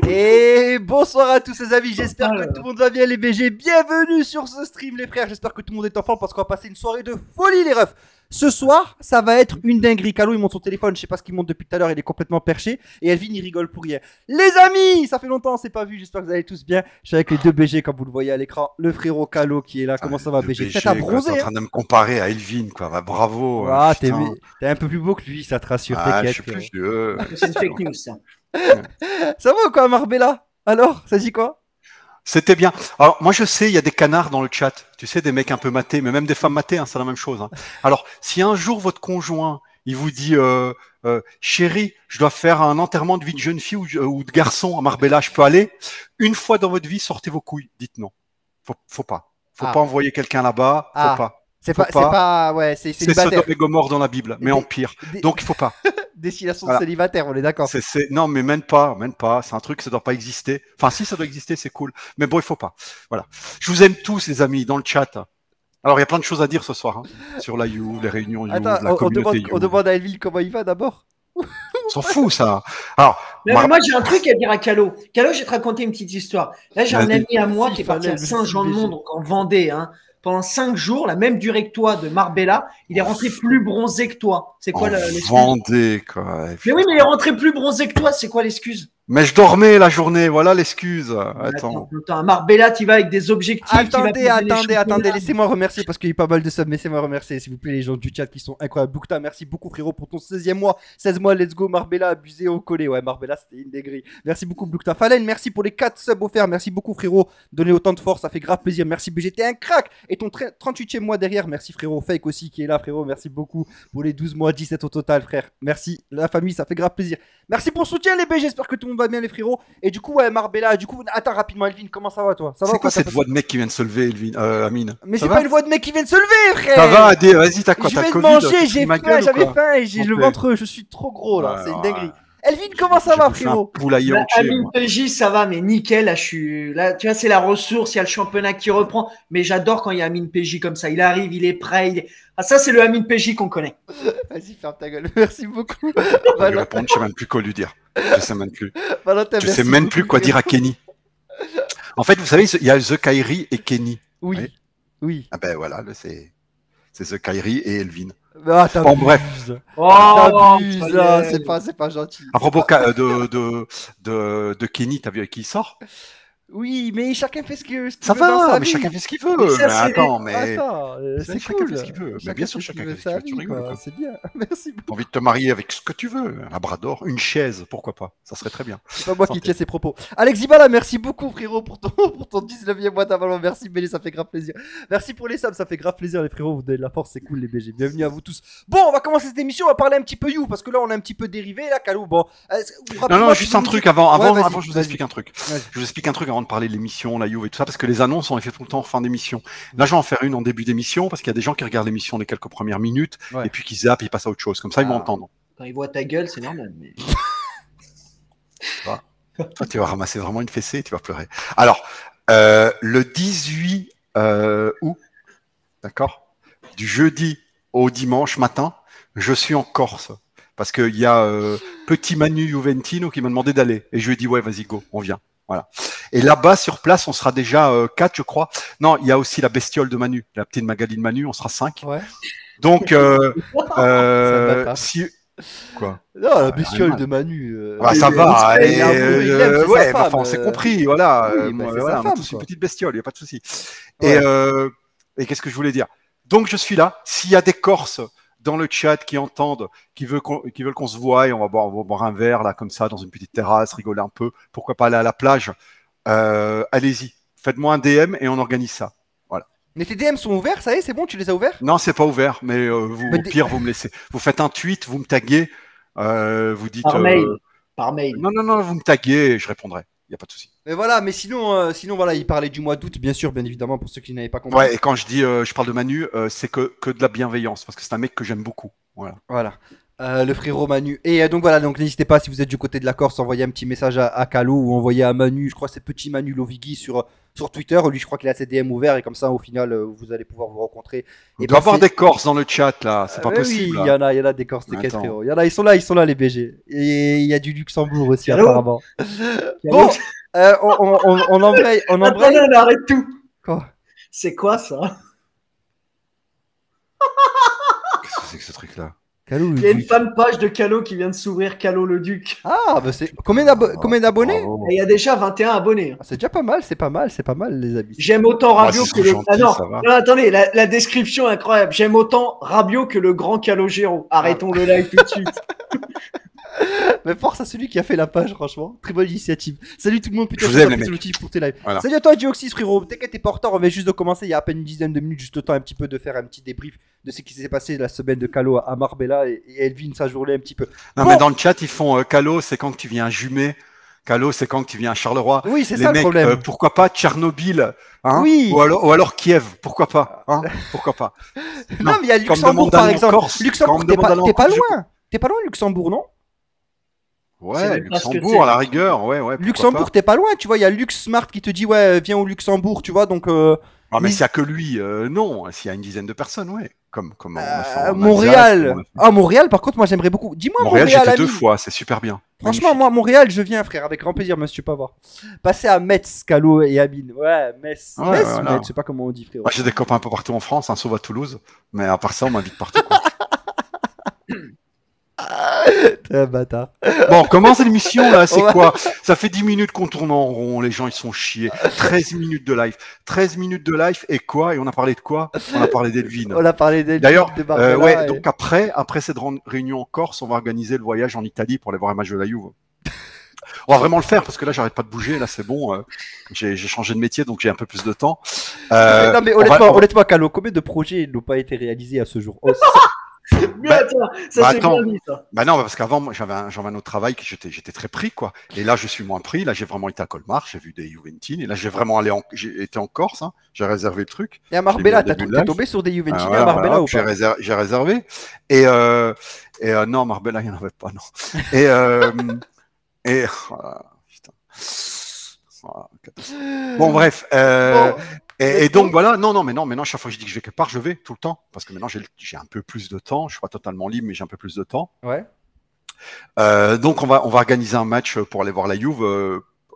Et bonsoir à tous les amis, j'espère que tout le monde va bien les BG, bienvenue sur ce stream les frères, j'espère que tout le monde est en forme parce qu'on va passer une soirée de folie les refs. Ce soir, ça va être une dinguerie. Calo il monte son téléphone, je sais pas ce qu'il monte depuis tout à l'heure, il est complètement perché. Et Elvin il rigole pour rien. Les amis, ça fait longtemps on s'est pas vu, j'espère que vous allez tous bien. Je suis avec les deux BG comme vous le voyez à l'écran. Le frérot Calo qui est là, comment ça va BG? T'es en train de me comparer à Elvin quoi, bah, bravo. Ah, t'es un peu plus beau que lui, ça te rassure, t'inquiète. Je suis plus vieux. C'est une fake news ça. Ça va ou quoi Marbella? Alors, ça dit quoi? C'était bien. Alors, moi, je sais, il y a des canards dans le chat. Tu sais, des mecs un peu matés, mais même des femmes matées, hein, c'est la même chose. Hein. Alors, si un jour votre conjoint, il vous dit, chérie, je dois faire un enterrement de vie de jeune fille ou de garçon à Marbella, je peux aller? Une fois dans votre vie, sortez vos couilles. Dites non. Faut pas. Faut pas envoyer quelqu'un là-bas. Faut pas. C'est pas, ouais, c'est Sodome et Gomorrhe dans la Bible, mais en pire. Donc, il faut pas. Destination de célibataire, on est d'accord. Non, mais même pas. C'est un truc, ça doit pas exister. Enfin, si ça doit exister, c'est cool. Mais bon, il faut pas. Voilà. Je vous aime tous, les amis, dans le chat. Alors, il y a plein de choses à dire ce soir, hein, sur la You, les réunions You, la communauté You. On demande à Elville comment il va d'abord. On s'en fout, ça. Alors, mais moi, j'ai un truc à dire à Calo. Calo, je vais te raconter une petite histoire. Là, j'ai un ami à moi qui est parti à Saint-Jean-de-Mont, donc en Vendée, hein. Pendant 5 jours, la même durée que toi de Marbella, il est rentré plus bronzé que toi. C'est quoi l'excuse? Vendée, quoi. Mais oui, mais il est rentré plus bronzé que toi. C'est quoi l'excuse? Mais je dormais la journée, voilà l'excuse. Attends. À Marbella, tu vas avec des objectifs. Attendez, laissez-moi remercier parce qu'il y a eu pas mal de subs. Laissez-moi remercier, s'il vous plaît, les gens du chat qui sont incroyables. Boukta, merci beaucoup, frérot, pour ton 16e mois. 16 mois, let's go. Marbella, abusé au collet. Ouais, Marbella, c'était une des grilles. Merci beaucoup, Boukta. Falen, merci pour les 4 subs offerts. Merci beaucoup, frérot. Donner autant de force, ça fait grave plaisir. Merci, BGT, un crack. Et ton 38e mois derrière. Merci, frérot. Fake aussi qui est là, frérot. Merci beaucoup pour les 12 mois, 17 au total, frère. Merci, la famille, ça fait grave plaisir. Merci pour le soutien, les BG. J'espère que tout le monde va bien, les frérots. Et du coup, ouais, Marbella, du coup, attends rapidement, Elvin, comment ça va toi? Ça va? C'est quoi cette voix de mec qui vient de se lever, Elvin, Amine? Mais c'est pas une voix de mec qui vient de se lever, frère! Ça va, vas-y, t'as quoi? Je viens de manger, j'ai faim, j'avais faim et j'ai le ventre, je suis trop gros là, c'est une dinguerie. Elvin, comment ça va, frérot? Amine PJ, ça va, mais nickel. Là, tu vois, c'est la ressource. Il y a le championnat qui reprend. Mais j'adore quand il y a Amine PJ comme ça. Il arrive, il est prêt. Ah, ça, c'est le Amine PJ qu'on connaît. Vas-y, ferme ta gueule. Merci beaucoup. Je vais répondre, je sais même plus quoi lui dire. Je sais même plus. Je sais même plus quoi dire à Kenny. En fait, vous savez, il y a The Kairi et Kenny. Oui. Ah ben voilà, c'est The Kairi et Elvin. Ah, bon, bref. C'est pas gentil. À propos de Kenny, t'as vu avec qui il sort? Oui, mais chacun fait ce qu'il veut. Ça va, mais chacun fait ce qu'il veut. Mais attends, c'est chacun cool. fait ce qu'il veut. Mais bien sûr, chacun fait ce qu'il veut. Tu rigoles. C'est bien. Merci beaucoup. T'as envie de te marier avec ce que tu veux. Un bras d'or, une chaise, pourquoi pas? Ça serait très bien. C'est pas moi qui tiens ses propos. Alex Zibala, merci beaucoup, frérot, pour ton 19e mois d'abonnement. Merci, Bélé, ça fait grave plaisir. Merci pour les subs, ça fait grave plaisir, les frérots. Vous donnez de la force, c'est cool, les BG. Bienvenue à vous tous. Bon, on va commencer cette émission. On va parler un petit peu You, parce que là, on a un petit peu dérivé, là, Calou. Bon. Non, juste un truc avant, je vous explique un truc. Je vous explique un truc avant de parler de l'émission, la You et tout ça, parce que les annonces, on les fait tout le temps en fin d'émission. Là, je vais en faire une en début d'émission, parce qu'il y a des gens qui regardent l'émission les quelques premières minutes, et puis qui zappent, ils passent à autre chose. Comme ça, ils vont entendre. Quand ils voient ta gueule, c'est normal. Mais... Toi, tu vas ramasser vraiment une fessée et tu vas pleurer. Alors, le 18 août, d'accord, du jeudi au dimanche matin, je suis en Corse. Parce qu'il y a petit Manu Juventino qui m'a demandé d'aller. Et je lui ai dit, ouais, vas-y, go, on vient. Voilà. Et là-bas, sur place, on sera déjà 4, je crois. Non, il y a aussi la bestiole de Manu, la petite Magali de Manu, on sera 5. Ouais. Donc, si... Quoi? Non, la bestiole de Manu. Ça va. Ouais, enfin, on s'est compris. Voilà. Voilà, on a tous une petite bestiole, il n'y a pas de souci. Et qu'est-ce que je voulais dire? Donc, je suis là. S'il y a des Corses dans le chat qui entendent, qui veulent qu'on se voie, et on va boire un verre là comme ça dans une petite terrasse, rigoler un peu. Pourquoi pas aller à la plage? Allez-y, faites-moi un DM et on organise ça. Voilà. Mais tes DM sont ouverts, ça y est, c'est bon, tu les as ouverts? Non, c'est pas ouvert, mais au pire vous me laissez. Vous faites un tweet, vous me taguez, vous dites. Par mail. Non, vous me taguez et je répondrai. Il n'y a pas de souci. Mais voilà, mais sinon, voilà, il parlait du mois d'août, bien sûr, bien évidemment, pour ceux qui n'avaient pas compris. Ouais, et quand je dis, je parle de Manu, c'est que de la bienveillance, parce que c'est un mec que j'aime beaucoup. Voilà. Le frérot Manu. Et donc voilà, donc n'hésitez pas si vous êtes du côté de la Corse, envoyez un petit message à Calo ou envoyez à Manu, je crois que c'est petit Manu Lovigui sur Twitter. Lui, je crois qu'il a ses DM ouverts et comme ça, au final, vous allez pouvoir vous rencontrer. Il doit y avoir des Corses dans le chat là, c'est pas Oui, possible. il y en a des Corses, t'inquiète frérot. Il y en a, ils sont là les BG. Et il y a du Luxembourg aussi apparemment. Bon, on embraye. Attendez, on arrête tout. Quoi? C'est quoi ça? Qu'est-ce que c'est que ce truc là? Calo, il y a une fanpage de Calo qui vient de s'ouvrir, Calo le Duc. Ah, bah c'est. Combien d'abonnés? Il y a déjà 21 abonnés. Ah, c'est déjà pas mal, c'est pas mal, les amis. J'aime autant Rabiot que le. Gentil, non, attendez, la description est incroyable. J'aime autant Rabiot que le grand Calogero. Arrêtons le live tout de suite. Mais force à celui qui a fait la page, franchement. Très bonne initiative. Salut tout le monde, putain, je vous aime, les mecs. pour tes lives. Voilà. Salut à toi, Dioxys, frérot. T'inquiète, t'es pas en retard. On vient juste de commencer. Il y a à peine une dizaine de minutes, juste le temps un petit peu de faire un petit débrief de ce qui s'est passé la semaine de Calo à Marbella et Elvin sa journée un petit peu. Non, mais dans le chat, ils font Calo, c'est quand que tu viens à Jumet. Calo, c'est quand que tu viens à Charleroi. Oui, c'est les ça mecs, le problème. Pourquoi pas Tchernobyl, hein, oui. ou alors Kiev, pourquoi pas, hein, pourquoi pas. Non, mais il y a Luxembourg par exemple. Luxembourg, t'es pas loin. T'es pas loin, Luxembourg, non? Ouais, Luxembourg à la rigueur, ouais. Luxembourg, t'es pas loin, tu vois, il y a LuxSmart qui te dit ouais, viens au Luxembourg, tu vois, donc. Ah, mais s'il y a que lui, non. S'il y a une dizaine de personnes, ouais. Comme Montréal. Ah, Montréal, par contre, moi j'aimerais beaucoup. Dis-moi Montréal, Montréal. j'étais 2 fois, c'est super bien. Franchement, moi, Montréal, je viens, frère, avec grand plaisir, monsieur Pavard. Passer à Metz, Calo et Amine. Ouais, Metz. Ouais, Metz, voilà. je sais pas comment on dit, frérot. Moi, j'ai des copains un peu partout en France, sauf à Toulouse. Mais à part ça, on m'invite partout, quoi. T'es un bâtard. Bon, commence l'émission là, c'est quoi? Ça fait 10 minutes qu'on tourne en rond, les gens ils sont chiés. 13 minutes de live. 13 minutes de live et quoi? Et on a parlé de quoi? On a parlé d'Elvin. On a parlé d'Elvin. D'ailleurs, ouais, donc après cette réunion en Corse, on va organiser le voyage en Italie pour aller voir un match de la Juve. On va vraiment le faire parce que là j'arrête pas de bouger, là c'est bon, j'ai changé de métier donc j'ai un peu plus de temps. Non mais honnêtement, Calo, combien de projets n'ont pas été réalisés à ce jour? Mais attends, ça c'est bien dit ça. Bah non, parce qu'avant moi j'avais un autre travail que j'étais très pris quoi. Et là je suis moins pris. Là j'ai vraiment été à Colmar, j'ai vu des Juventines. Et là j'ai vraiment j'ai été en Corse. Hein, j'ai réservé le truc. Et à Marbella, t'es tombé sur des Juventines à Marbella ou pas? J'ai réservé. Et non, Marbella il y en avait pas non. Et putain. Bon bref. Et donc voilà, non, mais maintenant chaque fois que je dis que je vais quelque part, je vais tout le temps parce que maintenant j'ai un peu plus de temps. Je suis pas totalement libre, mais j'ai un peu plus de temps. Ouais. Donc on va organiser un match pour aller voir la Juve.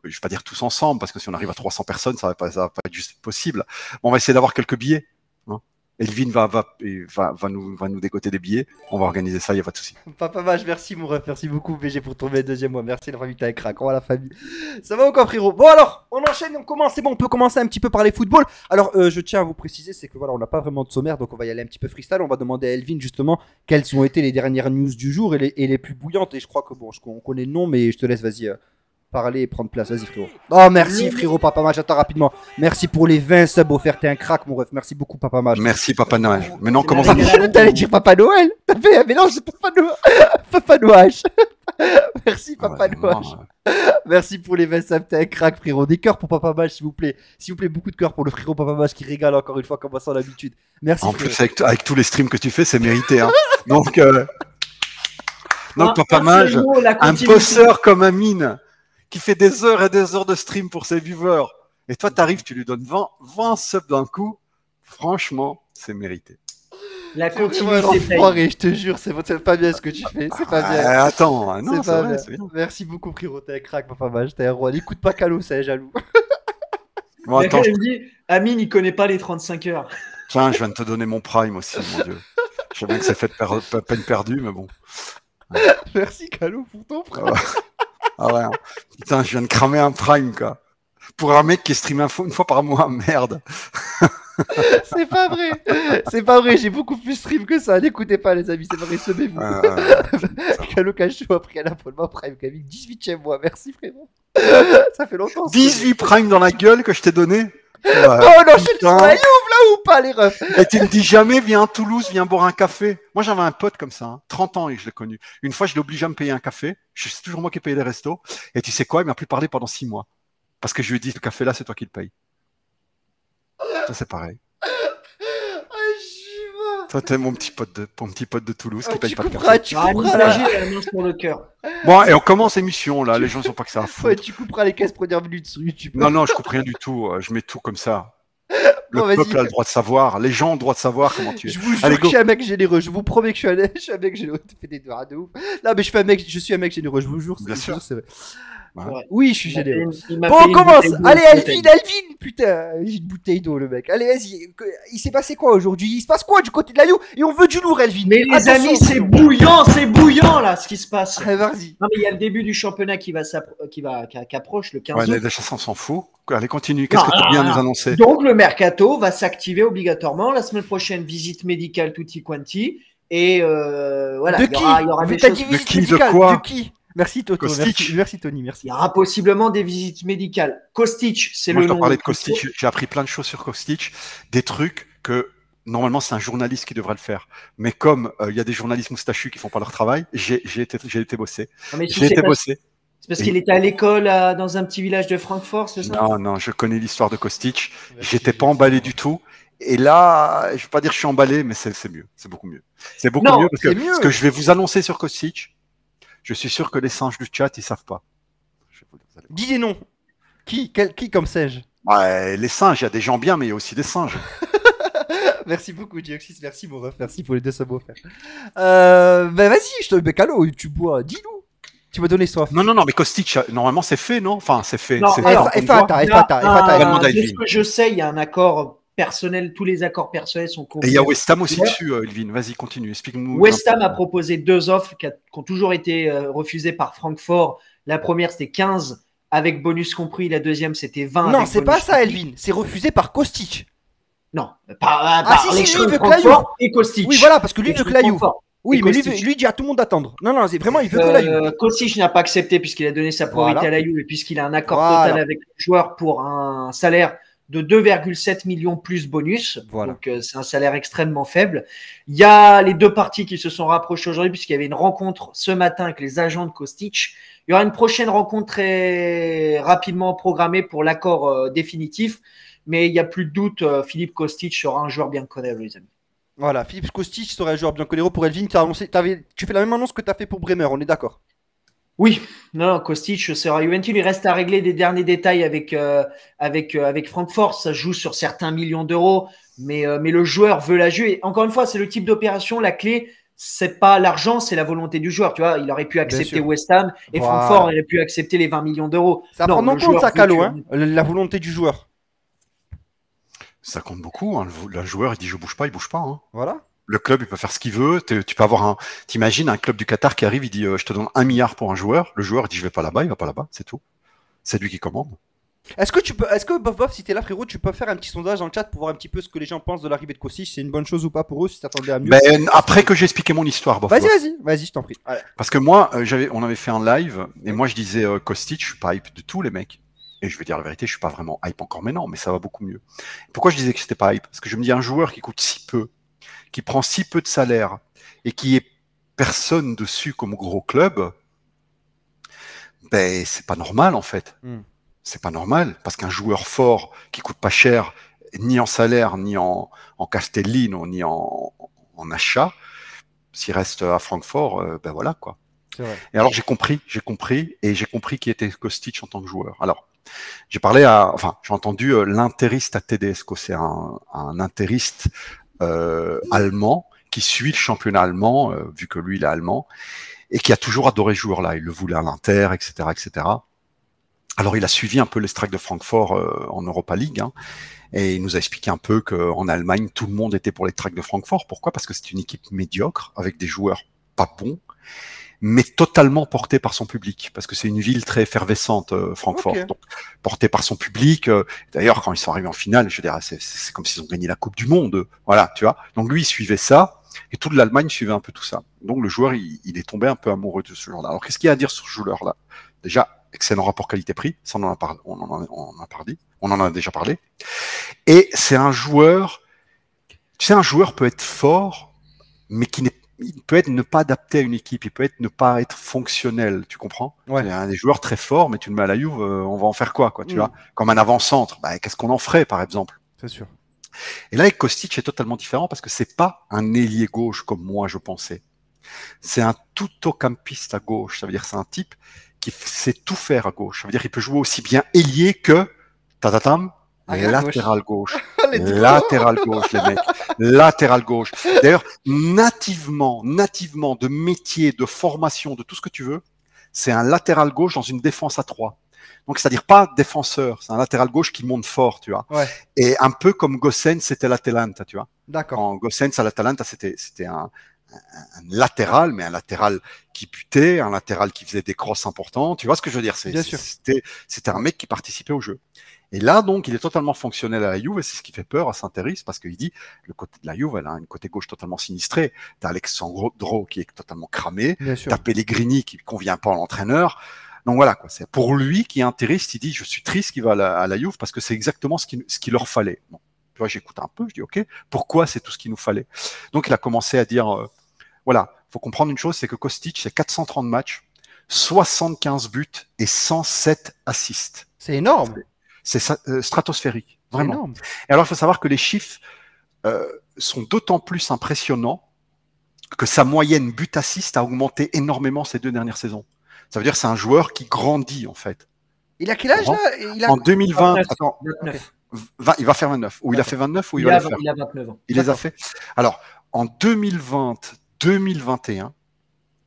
Je vais pas dire tous ensemble parce que si on arrive à 300 personnes, ça va pas être juste possible. On va essayer d'avoir quelques billets. Hein. Elvin va nous dégoter des billets. On va organiser ça, il n'y a pas de souci. Papa Mage, merci mon ref, merci beaucoup BG pour tomber deuxième mois. Merci la famille, t'as un crack. Oh la famille. Ça va ou quoi frérot? Bon alors, on enchaîne, on commence, c'est bon, on peut commencer un petit peu par les football. Alors je tiens à vous préciser, c'est que voilà, on n'a pas vraiment de sommaire, donc on va y aller un petit peu freestyle. On va demander à Elvin justement quelles ont été les dernières news du jour et les plus bouillantes. Et je crois que bon, on connaît le nom, mais je te laisse, vas-y. Parler et prendre place, vas-y frérot. Oh merci frérot Papa Mage, attends rapidement. Merci pour les 20 subs offerts, t'es un crack mon ref. Merci beaucoup Papa Mage. Merci Papa Noël. Maintenant comment ça t'allais dire Papa Noël? T'as fait un mélange de Papa Noël. Papa Noël. Merci Papa Noël. Merci pour les 20 subs, t'es un crack frérot. Des cœurs pour Papa Mage s'il vous plaît. S'il vous plaît, beaucoup de cœurs pour le frérot Papa Mage qui régale encore une fois comme à son habitude. Merci. En plus avec tous les streams que tu fais, c'est mérité hein. Donc Papa Mage, un bosseur comme Amine qui fait des heures et des heures de stream pour ses viewers. Et toi, t'arrives, tu lui donnes 20 subs d'un coup. Franchement, c'est mérité. La continuité. Je te jure, c'est pas bien ce que tu fais. C'est pas bien. Attends, non, c'est vrai, c'est bien. Merci beaucoup, frérot. T'es un crack, Papa Mage. T'es un roi. N'écoute pas Calo, c'est jaloux. Bon, attends, il me dit, Amine, il connaît pas les 35 heures. Tiens, je viens de te donner mon prime aussi, mon Dieu. Je sais bien que c'est fait de peine perdue, mais bon. Merci, Calo, pour ton prime. Ah ouais, hein. Putain, je viens de cramer un prime, quoi. Pour un mec qui stream une fois par mois, merde. C'est pas vrai. C'est pas vrai, j'ai beaucoup plus stream que ça. N'écoutez pas, les amis, c'est vrai, semez-vous. Calo Cacho a pris un abonnement prime, Camille. 18ème mois, merci, frérot. Ça fait longtemps. 18 prime dans la gueule que je t'ai donné. Oh non, je suis sur la Juve, là ou pas, les refs? Et tu me dis jamais, viens à Toulouse, viens boire un café. Moi, j'avais un pote comme ça, hein, 30 ans et je l'ai connu. Une fois, je l'ai obligé à me payer un café. C'est toujours moi qui ai payé les restos. Et tu sais quoi, il m'a plus parlé pendant 6 mois. Parce que je lui ai dit, le café là, c'est toi qui le payes. Ça, c'est pareil. Toi, t'es mon petit pote de Toulouse qui paye Tu pas de couperas, café. tu Ah, couperas là. J'ai la main sur le cœur. Bon, et on commence l'émission, là. Les gens ne sont pas que ça à foutre. Ouais, tu couperas les 15 premières minutes sur YouTube. Non, je coupe rien du tout. Je mets tout comme ça. Le Bon, vas-y. peuple a le droit de savoir. Les gens ont le droit de savoir comment tu es. Je vous jure Allez, que go. je suis un mec généreux. Je vous promets que je suis un mec généreux. Tu fais des doigts de ouf. Non, mais je suis un mec généreux. Je vous jure. Bien sûr. C'est vrai. Ouais. Oui, je suis généreux. Il m'a Bon, payé on une commence. bouteille d'eau, Allez, peut-être. Alvin, putain, j'ai une bouteille d'eau, le mec. Allez, vas-y. Il s'est passé quoi aujourd'hui? Il se passe quoi du côté de la You? Et on veut du lourd, Alvin. Mais les Attention, amis, c'est bouillant là, ce qui se passe. Allez, vas-y. Non, mais il y a le début du championnat qui approche le 15 Ouais, août. la chasse, on s'en fout. Allez, continue. Qu'est-ce que tu viens nous annoncer? Donc le mercato va s'activer obligatoirement la semaine prochaine. Visite médicale tutti quanti et voilà. De il y qui? aura des T'as choses. dit De visite qui, de médicale. quoi? De qui? Merci Toto. Kostic. Merci Tony. Merci. Il y aura possiblement des visites médicales. Kostic, c'est Moi, le je nom. t'en parlais de Kostic. J'ai appris plein de choses sur Kostic. Des trucs que normalement, c'est un journaliste qui devrait le faire. Mais comme il y a des journalistes moustachus qui font pas leur travail, j'ai été bosser. Non, mais si, J'ai été c'est bosser. parce qu'il était à l'école dans un petit village de Francfort, c'est ça? Non, je connais l'histoire de Kostic. J'étais pas emballé du tout. Et là, je vais pas dire que je suis emballé, mais c'est mieux. C'est beaucoup mieux. C'est beaucoup Non, mieux parce que c'est mieux. ce que je vais vous annoncer sur Kostic, je suis sûr que les singes du chat, ils savent pas. Je vais vous dire, vous allez voir. Dis des noms. Qui comme singe? Ouais, les singes, il y a des gens bien, mais il y a aussi des singes. Merci beaucoup, Dioxys. Merci, mon ref. Merci pour les 2 subs offerts. Ben vas-y, je te mets calo. Tu bois. Dis-nous. Tu m'as donné soif. Non, mais Kostic, normalement, c'est fait, non? Enfin, c'est fait. Non, C'est alors, on voit. De Alvin. ce que je sais, il y a un accord personnel. Tous les accords personnels sont Et convenus. il y a West Ham aussi Ouais. dessus, Elvin. Vas-y, continue. Explique-nous. West Ham a proposé 2 offres qui ont toujours été refusées par Francfort. La première, c'était 15 avec bonus compris. La deuxième, c'était 20. Non, avec c'est bonus pas ça, compris. Elvin. C'est refusé par Kostic. Non, par si, l'extrême lui, il veut Francfort et Kostic. Oui, voilà, parce que lui, il veut que la You. Francfort. Oui, Et mais Kostic. lui dit à tout le monde d'attendre. Non, c'est vraiment, il veut que la You. Kostic n'a pas accepté puisqu'il a donné sa priorité Voilà. à la You et puisqu'il a un accord Voilà. total avec le joueur pour un salaire de 2,7 millions plus bonus. Voilà. Donc, c'est un salaire extrêmement faible. Il y a les 2 parties qui se sont rapprochées aujourd'hui puisqu'il y avait une rencontre ce matin avec les agents de Kostic. Il y aura une prochaine rencontre très rapidement programmée pour l'accord définitif. Mais il n'y a plus de doute, Philippe Kostic sera un joueur bien connu, les amis. Voilà, Philippe Kostic serait un joueur bien connu pour Elvin. Tu fais la même annonce que tu as fait pour Bremer, on est d'accord? Oui, non, Kostic sera Juventus. Il reste à régler des derniers détails avec Francfort. Ça joue sur certains millions d'euros, mais le joueur veut la jouer. Et encore une fois, c'est le type d'opération. La clé, c'est pas l'argent, c'est la volonté du joueur. Tu vois, il aurait pu accepter West Ham et Voilà. Francfort aurait pu accepter les 20 millions d'euros. Ça Non, prend en le compte joueur ça, veut Calo, que- hein, la volonté du joueur. Ça compte beaucoup. Hein. Le joueur, il dit je bouge pas, il bouge pas. Hein. Voilà. Le club, il peut faire ce qu'il veut. Tu peux avoir t'imagines un club du Qatar qui arrive, il dit je te donne 1 milliard pour un joueur. Le joueur, il dit je vais pas là-bas, il va pas là-bas, c'est tout. C'est lui qui commande. Est-ce que Bof, si t'es là, frérot, tu peux faire un petit sondage dans le chat pour voir un petit peu ce que les gens pensent de l'arrivée de Kostic? C'est une bonne chose ou pas pour eux, si t'attendais à mieux? Ben, après que j'ai expliqué mon histoire, bof, bof. Vas-y, je t'en prie. Ouais. Parce que moi, on avait fait un live et moi je disais Kostic, je suis pas hype de tous les mecs. Et je vais dire la vérité, je suis pas vraiment hype encore maintenant, mais ça va beaucoup mieux. Pourquoi je disais que c'était pas hype? Parce que je me dis un joueur qui coûte si peu, qui prend si peu de salaire et qui est personne dessus comme gros club, ben c'est pas normal en fait. C'est pas normal parce qu'un joueur fort qui coûte pas cher ni en salaire, ni en Castellino, ni en achat, s'il reste à Francfort, ben voilà quoi. C'est vrai. Et alors j'ai compris qui était Kostic en tant que joueur. Alors j'ai entendu l'interiste à Tedesco, c'est un interiste allemand qui suit le championnat allemand, vu que lui il est allemand, et qui a toujours adoré ce joueur-là. Il le voulait à l'Inter, etc., etc. Alors il a suivi un peu les Strikes de Francfort en Europa League, hein, et il nous a expliqué un peu qu'en Allemagne tout le monde était pour les Strikes de Francfort. Pourquoi? Parce que c'est une équipe médiocre avec des joueurs pas bons, mais totalement porté par son public, parce que c'est une ville très effervescente, Francfort. Okay. Donc, porté par son public. D'ailleurs, quand ils sont arrivés en finale, je veux dire, c'est comme s'ils ont gagné la Coupe du Monde. Voilà, tu vois. Donc lui, il suivait ça, et toute l'Allemagne suivait un peu tout ça. Donc le joueur, il est tombé un peu amoureux de ce joueur-là. Alors qu'est-ce qu'il y a à dire sur ce joueur-là? Déjà, excellent rapport qualité-prix, ça on en a déjà parlé. Et c'est un joueur, tu sais, un joueur peut être fort, mais il peut être ne pas adapté à une équipe, il peut être ne pas être fonctionnel, tu comprends? Ouais. Il y a des joueurs très forts, mais tu le mets à la Juve, on va en faire quoi, tu vois? Comme un avant-centre, bah, qu'est-ce qu'on en ferait, par exemple? C'est sûr. Et là, avec Kostic, c'est totalement différent parce que c'est pas un ailier gauche comme moi je pensais. C'est un tout-au-campiste à gauche. Ça veut dire c'est un type qui sait tout faire à gauche. Ça veut dire qu'il peut jouer aussi bien ailier que tatatam, latéral gauche. Latéral gauche, les mecs. Latéral gauche. D'ailleurs, nativement, de métier, de formation, de tout ce que tu veux, c'est un latéral gauche dans une défense à 3. Donc, c'est-à-dire pas défenseur, c'est un latéral gauche qui monte fort, tu vois. Ouais. Et un peu comme Gossens, c'était l'Atalanta, tu vois. D'accord. En Gossens à l'Atalanta, c'était un latéral, mais un latéral qui butait, un latéral qui faisait des crosses importants. Tu vois ce que je veux dire? C'était un mec qui participait au jeu. Et là, donc, il est totalement fonctionnel à la Juve, et c'est ce qui fait peur à Saint-Éris, parce qu'il dit, le côté de la Juve, elle a une côté gauche totalement sinistrée. T'as Alexandro qui est totalement cramé. T'as Pellegrini qui convient pas à l'entraîneur. Donc voilà, quoi. C'est pour lui qui est intéressé, il dit, je suis triste qu'il va à la Juve, parce que c'est exactement ce qu'il leur fallait. Bon. Tu vois, j'écoute un peu, je dis, OK, pourquoi c'est tout ce qu'il nous fallait? Donc, il a commencé à dire, voilà, faut comprendre une chose, c'est que Kostic, c'est 430 matchs, 75 buts et 107 assists. C'est énorme. C'est stratosphérique, vraiment. Énorme. Et alors, il faut savoir que les chiffres sont d'autant plus impressionnants que sa moyenne but-assist a augmenté énormément ces 2 dernières saisons. Ça veut dire que c'est un joueur qui grandit, en fait. Il a quel âge, là? En 2020, 29. attends, 29. il va faire 29. Ou il a fait 29 ou il va les faire. Il a 29 ans. Il les a fait. Alors, en 2020-2021,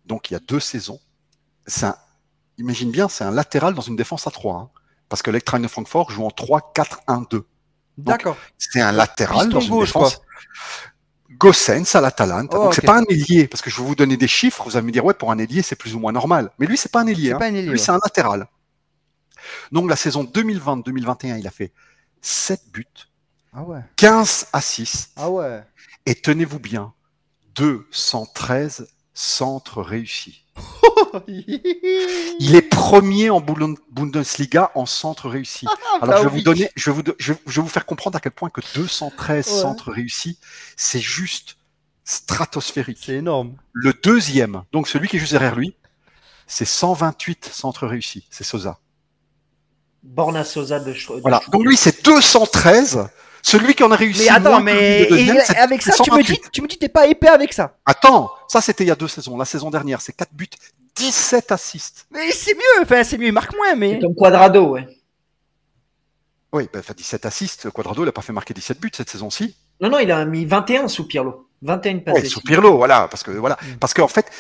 donc il y a 2 saisons, imagine bien, c'est un latéral dans une défense à 3. Hein, parce que l'Eintracht de Francfort joue en 3-4-1-2. D'accord. C'est un latéral dans une gauche, défense. Gossens à l'Atalanta. Oh, donc, c'est pas un ailier. Parce que je vais vous donner des chiffres, vous allez me dire, ouais, pour un ailier, c'est plus ou moins normal. Mais lui, c'est pas un ailier. Hein. Pas un ailier, lui, c'est un latéral. Donc, la saison 2020-2021, il a fait 7 buts, 15 assists. Ah ouais. Et tenez-vous bien, 213 centres réussis. Il est premier en Bundesliga en centres réussis. Alors je vais vous faire comprendre à quel point que 213 centres réussis, c'est juste stratosphérique. C'est énorme. Le deuxième, donc celui qui est juste derrière lui, c'est 128 centres réussis. C'est Sosa. Borna Sosa de Voilà. Donc lui, c'est 213. Celui qui en a réussi. Mais attends, mais avec ça, tu me dis, t'es pas épais avec ça. Attends, ça c'était il y a 2 saisons. La saison dernière, c'est 4 buts, 17 assists. Mais c'est mieux, enfin c'est mieux, il marque moins, mais. C'est comme Quadrado, ouais. Oui, bah, 17 assists. Quadrado, il n'a pas fait marquer 17 buts cette saison-ci. Non, il a mis 21 sous Pirlo. 21 passes. Oui, sous Pirlo, voilà. Parce qu'en fait,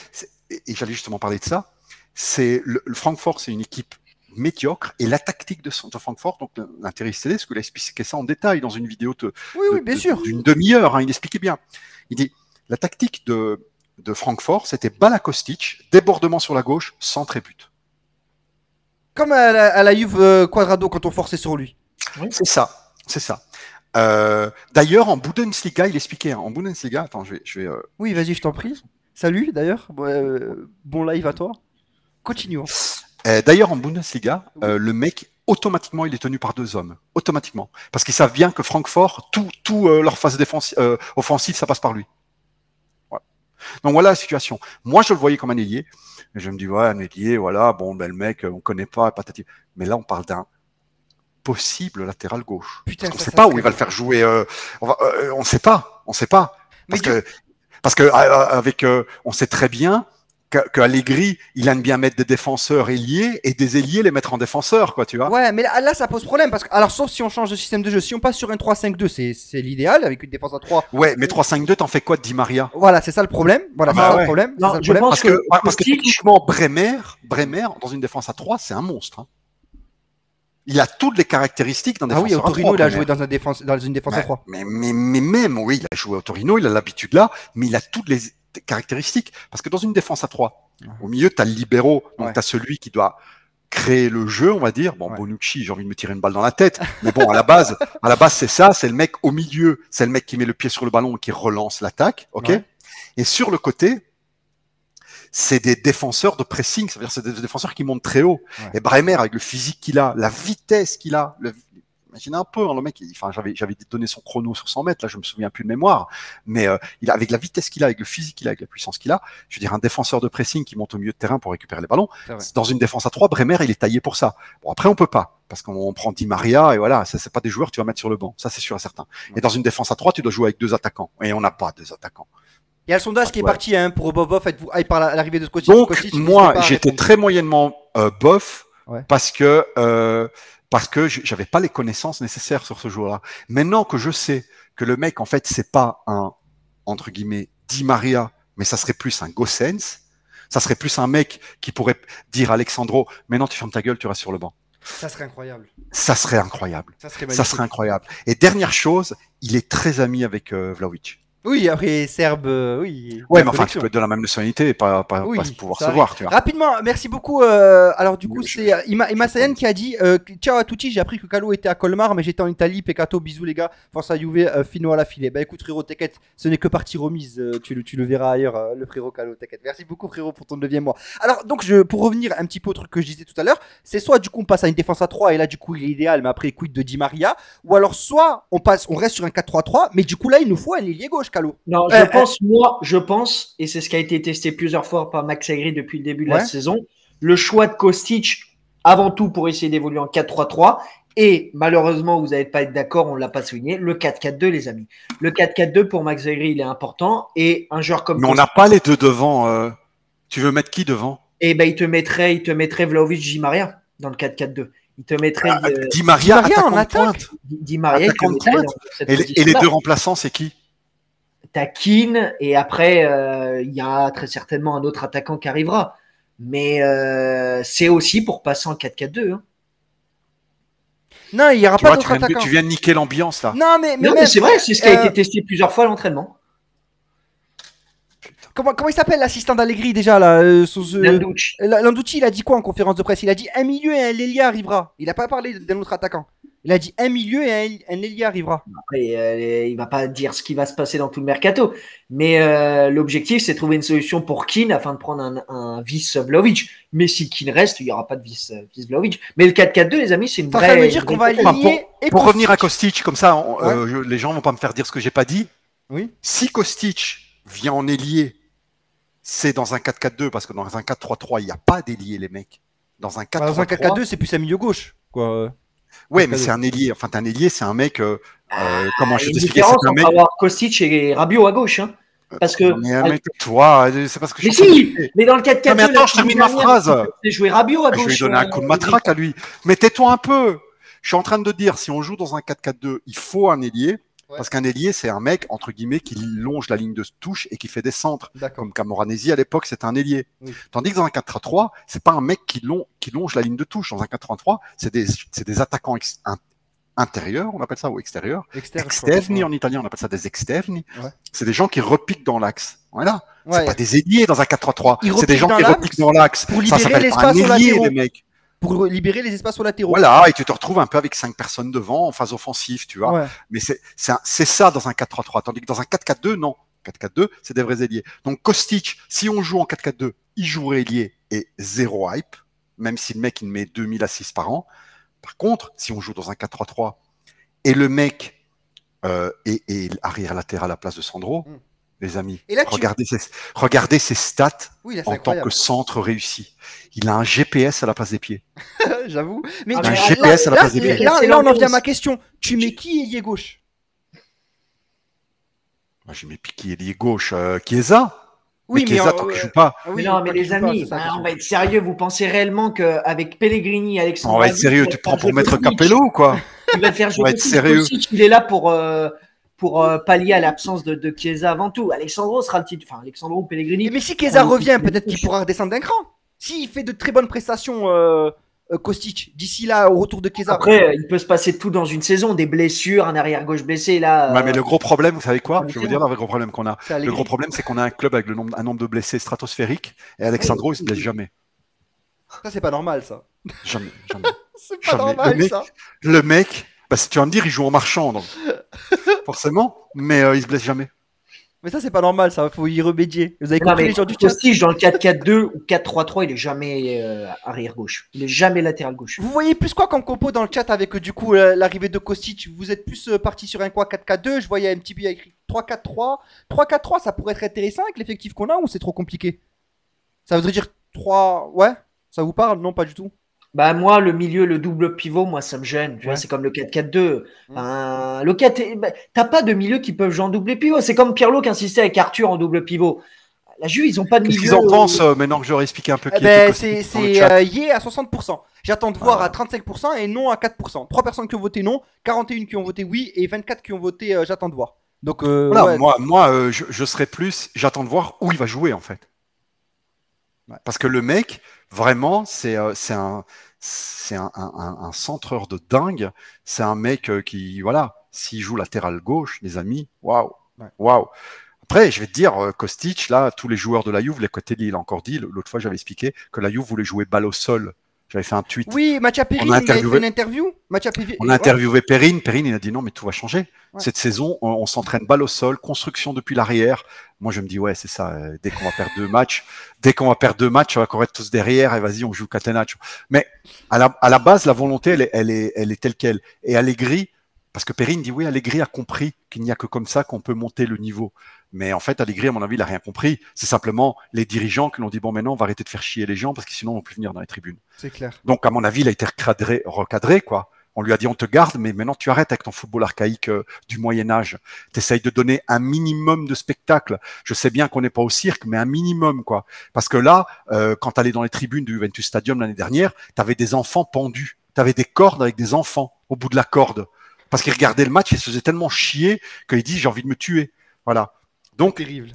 et j'allais justement parler de ça, c'est le Francfort, c'est une équipe médiocre, et la tactique de Francfort, donc l'intérêt c'est ce que il a expliqué ça en détail dans une vidéo d'une demi-heure, hein, il expliquait bien. Il dit, la tactique de Francfort, c'était balle à Kostic, débordement sur la gauche, centre et but. Comme à la Juve Quadrado quand on forçait sur lui. Oui. C'est ça. D'ailleurs, en Bundesliga, il expliquait, hein, en Bundesliga, attends, je vais Oui, vas-y, je t'en prie. Salut, d'ailleurs. Bon live à toi. Continuons. D'ailleurs, en Bundesliga, le mec, automatiquement, il est tenu par 2 hommes. Automatiquement. Parce qu'ils savent bien que Francfort, tout leur phase offensive, ça passe par lui. Voilà. Donc voilà la situation. Moi, je le voyais comme un ailier. Et je me dis, ouais, un ailier, voilà, bon, ben le mec, on connaît pas, patati. Mais là, on parle d'un possible latéral gauche. Putain, parce qu'on ne sait pas où il va le faire jouer. On ne sait pas. Parce que avec, on sait très bien que Allegri, il aime bien mettre des défenseurs ailiers et des ailiers les mettre en défenseurs, quoi, tu vois. Ouais, mais là, ça pose problème parce que, alors, sauf si on change de système de jeu, si on passe sur un 3-5-2, c'est l'idéal avec une défense à 3. Ouais, mais 3-5-2, t'en fais quoi de Di Maria? Voilà, c'est ça le problème. Voilà, c'est ça le problème. Non, je pense parce que typiquement, Bremer, dans une défense à 3, c'est un monstre. Hein. Il a toutes les caractéristiques d'un défenseur à 3. Ah oui, au Torino, il a joué dans une défense à 3. Mais même, oui, il a joué au Torino, il a l'habitude là, mais il a toutes les caractéristiques. Parce que dans une défense à 3, au milieu, tu as le libéraux, donc tu as celui qui doit créer le jeu, on va dire. Bon, Bonucci, j'ai envie de me tirer une balle dans la tête, mais bon, à la base, c'est ça, c'est le mec au milieu, c'est le mec qui met le pied sur le ballon et qui relance l'attaque, ok. Et sur le côté, c'est des défenseurs de pressing, c'est-à-dire c'est des défenseurs qui montent très haut. Et Bremer, avec le physique qu'il a, la vitesse qu'il a, imaginez un peu, hein, le mec, j'avais donné son chrono sur 100 mètres, là je me souviens plus de mémoire, mais avec la vitesse qu'il a, avec le physique qu'il a, avec la puissance qu'il a, je veux dire un défenseur de pressing qui monte au milieu de terrain pour récupérer les ballons, dans une défense à 3, Bremer il est taillé pour ça. Bon après on peut pas, parce qu'on prend Di Maria et voilà, ça c'est pas des joueurs que tu vas mettre sur le banc, ça c'est sûr et certain. Et dans une défense à 3, tu dois jouer avec 2 attaquants et on n'a pas 2 attaquants. Il y a le sondage qui est parti pour bof. Êtes-vous hype par l'arrivée de Kostić? Donc moi j'étais très moyennement bof parce que j'avais pas les connaissances nécessaires sur ce joueur-là. Maintenant que je sais que le mec en fait c'est pas un entre guillemets Di Maria, mais ça serait plus un Gosens, ça serait plus un mec qui pourrait dire à Alexandro, maintenant tu fermes ta gueule, tu restes sur le banc. Ça serait incroyable. Ça serait incroyable. Ça serait incroyable. Et dernière chose, il est très ami avec Vlahovic. Oui, après Serbe, oui. Ouais, mais enfin, tu peux être de la même nationalité et pas pouvoir se voir, tu vois. Rapidement, merci beaucoup. Alors du coup, c'est Ima Sayan qui a dit ciao à tutti, j'ai appris que Calo était à Colmar, mais j'étais en Italie. Peccato, bisous les gars. Forza Juve, fino à la filet. Bah écoute frérot, t'inquiète, ce n'est que partie remise. Tu le verras ailleurs, le frérot Calo, t'inquiète. Merci beaucoup frérot pour ton 9e mois. Alors donc pour revenir un petit peu au truc que je disais tout à l'heure, c'est soit du coup on passe à une défense à 3 et là du coup il est idéal, mais après quid de Di Maria, ou alors soit on reste sur un 4-3-3, mais du coup là il nous faut un ailier gauche Calo. Non, je pense, et c'est ce qui a été testé plusieurs fois par Max Allegri depuis le début de la saison, le choix de Kostić, avant tout pour essayer d'évoluer en 4-3-3, et malheureusement, vous n'allez pas être d'accord, on ne l'a pas souligné, le 4-4-2, les amis. Le 4-4-2 pour Max Allegri, il est important, et un joueur comme Mais on n'a pas les deux devant. Tu veux mettre qui devant? Eh ben, il te mettrait Vlahovic, Di Maria dans le 4-4-2. Il te mettrait Di Maria en attaque. Di Maria en pointe. Et les deux remplaçants, c'est qui? T'as Keane, et après, il y a très certainement un autre attaquant qui arrivera. Mais c'est aussi pour passer en 4-4-2. Hein. Non, il n'y aura pas d'autre attaquant. Tu viens de niquer l'ambiance là. Non, mais c'est vrai, c'est ce qui a été testé plusieurs fois à l'entraînement. Comment il s'appelle l'assistant d'Allegri déjà là Landucci. Landucci, il a dit quoi en conférence de presse? Il a dit un milieu et un ailier arrivera. Il n'a pas parlé d'un autre attaquant. Il a dit un milieu et un ailier arrivera. Après, il va pas dire ce qui va se passer dans tout le mercato. Mais l'objectif, c'est de trouver une solution pour Keane afin de prendre un vice Vlahovic. Mais si Keane reste, il n'y aura pas de vice Vlahovic. Mais le 4-4-2, les amis, c'est une vraie... Ça veut dire qu'on va aligner... Pour revenir à Kostić, comme ça, les gens vont pas me faire dire ce que j'ai pas dit. Oui. Si Kostić vient en ailier, c'est dans un 4-4-2, parce que dans un 4-3-3, il n'y a pas d'ailier, les mecs. Dans un 4-3-3... Dans un 4-4-2, c'est plus un milieu gauche, quoi. Ouais, mais c'est un ailier. Enfin, un ailier, c'est un mec. Comment je t'explique? C'est un mec. Avoir Kostić et Rabiot à gauche, hein. Parce que. Mais un mec, toi, c'est parce que. Mais si. Mais dans le 4-4-2. Mais attends, je termine ma phrase. C'est jouer Rabiot à gauche. Je vais lui donner un coup de matraque à lui. Mais tais-toi un peu. Je suis en train de dire, si on joue dans un 4-4-2, il faut un ailier. Parce qu'un ailier, c'est un mec, entre guillemets, qui longe la ligne de touche et qui fait des centres. Comme Camoranesi, à l'époque, c'était un ailier. Oui. Tandis que dans un 4-3-3, c'est pas un mec qui longe la ligne de touche. Dans un 4-3-3, c'est des attaquants intérieurs, on appelle ça, ou extérieurs. Externi, en italien, on appelle ça des externi. Ouais. C'est des gens qui repiquent dans l'axe. Voilà. Ouais. C'est pas des ailiers dans un 4-3-3. C'est des gens qui repiquent dans l'axe. Ça s'appelle pas un ailier, les mecs. Pour libérer les espaces aux latéraux. Voilà, et tu te retrouves un peu avec 5 personnes devant en phase offensive, tu vois. Ouais. Mais c'est ça dans un 4-3-3. Tandis que dans un 4-4-2, non. 4-4-2, c'est des vrais ailiers. Donc Kostić, si on joue en 4-4-2, il jouerait ailier et zéro hype, même si le mec il met 2000 assists par an. Par contre, si on joue dans un 4-3-3 et le mec est arrière latéral à la place de Sandro, les amis, là, regardez ses stats en tant que centre réussi. Il a un GPS à la place des pieds. J'avoue. Mais un GPS à la place des pieds. Là, on en vient à ma question. Tu mets qui ailier gauche? Je mets qui ailier gauche? Chiesa. Oui, mais Chiesa, tant qu'il joue pas. Oui, non, mais les amis, on va être sérieux. Vous pensez réellement qu'avec Pellegrini, Alexandre... On va être sérieux. Tu te prends pour mettre Capello ou quoi? Il va te faire jouer. On va être sérieux. Il est là pour pallier à l'absence de Chiesa avant tout. Alexandro sera le titre. Enfin, Alexandro ou Pellegrini. Mais si Chiesa revient, peut-être qu'il pourra redescendre d'un cran. S'il fait de très bonnes prestations, Kostić, d'ici là, au retour de Chiesa. Après, il peut se passer tout dans une saison. Des blessures, un arrière-gauche blessé. Là, ouais, mais le gros problème, vous savez quoi? Je vais vous dire le gros problème qu'on a. Le gros problème, c'est qu'on a un club avec un nombre de blessés stratosphérique. Et Alexandro, il se blesse jamais. Ça, c'est pas normal, ça. Jamais. C'est pas normal, ça. Le mec, bah, si tu vas me dire, il joue en marchand, donc. Forcément, mais il se blesse jamais. Mais ça, c'est pas normal, ça. Faut y remédier. Vous avez compris, les gens du chat? Kostić, dans le 4-4-2 ou 4-3-3, il est jamais arrière-gauche. Il est jamais latéral-gauche. Vous voyez plus quoi comme compo dans le chat avec, du coup, l'arrivée de Kostić? Vous êtes plus parti sur un quoi 4-4-2? Je voyais un petit peu écrit 3-4-3. 3-4-3, ça pourrait être intéressant avec l'effectif qu'on a ou c'est trop compliqué? Ça voudrait dire 3... Ouais? Ça vous parle? Non, pas du tout. Bah moi, le milieu, le double pivot, moi, ça me gêne. Tu vois, Ouais. c'est comme le 4-4-2. Le 4, bah, t'as pas de milieu qui peuvent jouer en double pivot. C'est comme Pirlo qui insistait avec Arthur en double pivot. La Juve, ils ont pas de Qu'est-ce milieu. qu'ils en pensent maintenant que j'aurais expliqué un peu Eh qui était ben, Kostic dans le chat? c'est Yé à 60%. J'attends de voir Voilà. à 35% et non à 4%. 3 personnes qui ont voté non, 41 qui ont voté oui et 24 qui ont voté j'attends de voir. Donc, Voilà, ouais. moi je serais plus, j'attends de voir où il va jouer en fait. Ouais. Parce que le mec, vraiment, c'est un centreur de dingue. C'est un mec qui, voilà, s'il joue latéral gauche, les amis, waouh, Ouais. waouh. Après, je vais te dire, Kostic, là, tous les joueurs de la Juve, Lecotelli, il a encore dit, l'autre fois j'avais expliqué que la Juve voulait jouer balle au sol. J'avais fait un tweet. Oui, Mattia Perrin, On a il avait interviewé- fait une interview. On a interviewé Perrine. Perrine, il a dit non, mais tout va changer. Ouais. Cette saison, on s'entraîne balle au sol, construction depuis l'arrière. Moi, je me dis, ouais, c'est ça. Dès qu'on va perdre deux matchs, on va courir tous derrière et vas-y, on joue Catenaccio. Mais à la base, la volonté, elle est telle quelle. Et Allegri, parce que Perrine dit, oui, Allegri a compris qu'il n'y a que comme ça qu'on peut monter le niveau. Mais en fait, Allegri, à mon avis, il a rien compris. C'est simplement les dirigeants qui l'ont dit, bon, maintenant, on va arrêter de faire chier les gens parce que sinon, on ne peut plus venir dans les tribunes. C'est clair. Donc, à mon avis, il a été recadré, quoi. On lui a dit, on te garde, mais maintenant tu arrêtes avec ton football archaïque du Moyen-Âge. Tu essayes de donner un minimum de spectacle. Je sais bien qu'on n'est pas au cirque, mais un minimum, quoi. Parce que là, quand tu allais dans les tribunes du Juventus Stadium l'année dernière, tu avais des enfants pendus. Tu avais des cordes avec des enfants au bout de la corde. Parce qu'ils regardaient le match, ils se faisaient tellement chier qu'ils disent, j'ai envie de me tuer. Voilà. Donc, terrible.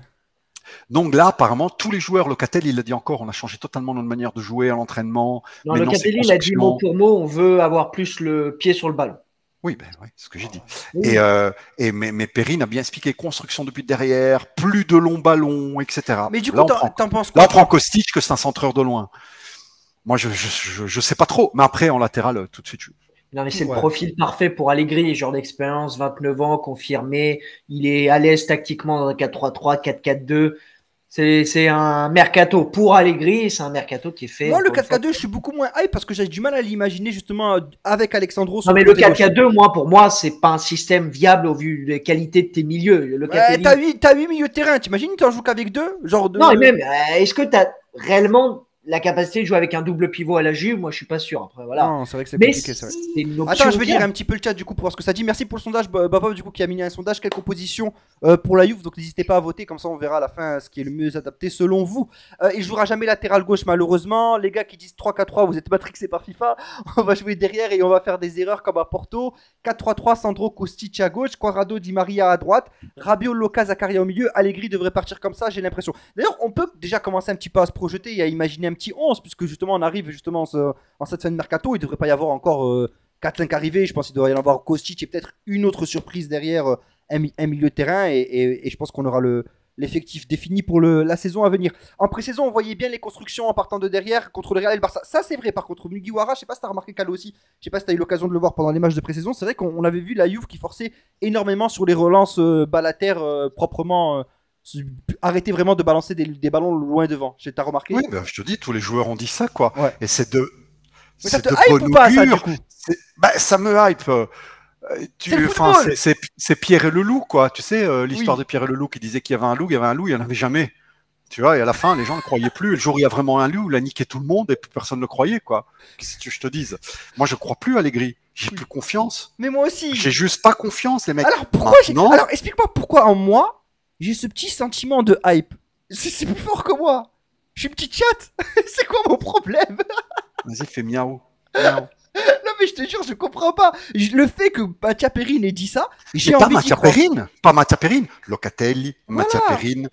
Donc là, apparemment, tous les joueurs, Locatelli, il l'a dit encore, on a changé totalement notre manière de jouer à l'entraînement. Non, Locatelli, il a dit mot pour mot, on veut avoir plus le pied sur le ballon. Oui, ben, ouais, c'est ce que j'ai dit. Oui. Mais Perrine a bien expliqué construction depuis derrière, plus de longs ballons, etc. Mais du coup, là, t'en penses quoi? Là, on prend Kostic, que c'est un centreur de loin. Moi, je sais pas trop. Mais après, en latéral, tout de suite. Non, mais c'est le profil parfait pour Allegri, genre d'expérience, 29 ans, confirmé. Il est à l'aise tactiquement dans un 4-3-3, 4-4-2. C'est un mercato pour Allegri, c'est un mercato qui est fait. Moi, le 4-4-2, je suis beaucoup moins hype parce que j'ai du mal à l'imaginer justement avec Alexandro. Non, mais le 4-4-2, pour moi, c'est pas un système viable au vu des qualités de tes milieux. T'as 8 milieux de terrain, t'imagines, tu en joues qu'avec deux genre de... Non, et même, est-ce que t'as réellement la capacité de jouer avec un double pivot à la Juve? Moi, je suis pas sûr. Après, voilà. Non, c'est vrai que c'est compliqué. C'est une option. Attends, je vais lire un petit peu le chat du coup pour voir ce que ça dit. Merci pour le sondage, Baba, du coup, qui a mis un sondage. Quelle composition pour la Juve? Donc n'hésitez pas à voter, comme ça on verra à la fin ce qui est le mieux adapté selon vous. Il jouera jamais latéral gauche, malheureusement. Les gars qui disent 3-4-3, vous êtes matrixés par FIFA. On va jouer derrière et on va faire des erreurs comme à Porto. 4-3-3, Sandro, Kostic à gauche, Quadrado, Di Maria à droite, Rabiot, Loca, Zakaria au milieu. Allegri devrait partir comme ça, j'ai l'impression. D'ailleurs, on peut déjà commencer un petit peu à se projeter et à imaginer un petit 11, puisque justement on arrive justement en cette fin de mercato. Il devrait pas y avoir encore 4-5 arrivées. Je pense qu'il devrait y en avoir Kostic et peut-être une autre surprise derrière un milieu de terrain. Et je pense qu'on aura l'effectif défini pour la saison à venir. En pré-saison, on voyait bien les constructions en partant de derrière contre le Real et le Barça. Ça, c'est vrai. Par contre, Mugiwara, je sais pas si tu as remarqué Calo aussi. Je sais pas si tu as eu l'occasion de le voir pendant les matchs de pré-saison. C'est vrai qu'on avait vu la Juve qui forçait énormément sur les relances balle à terre proprement. Arrêter vraiment de balancer des ballons loin devant. T'as remarqué? Oui, ben, je te dis, tous les joueurs ont dit ça, quoi. Ouais. Et c'est de. Mais ça te hype ou pas, ça, du coup? Ça me hype. C'est Pierre et le loup, quoi. Tu sais, l'histoire de Pierre et le loup qui disait qu'il y avait un loup, il n'y en avait jamais. Tu vois, et à la fin, les gens ne croyaient plus. Et le jour où il y a vraiment un loup, il a niqué tout le monde et plus personne ne croyait, quoi. Qu'est-ce que je te dise? Moi, je crois plus à Allegri. J'ai plus confiance. Mais moi aussi. J'ai juste pas confiance, les mecs. Alors pourquoi Alors explique-moi pourquoi en moi j'ai ce petit sentiment de hype. C'est plus fort que moi. Je suis petit chat. C'est quoi mon problème? Vas-y, fais miaou. Miaou. Non mais je te jure, je comprends pas. Le fait que Mattia Perrine ait dit ça, j'ai envie d'y croire. Pas Mattia Perrine, Locatelli, Mattia Perrine,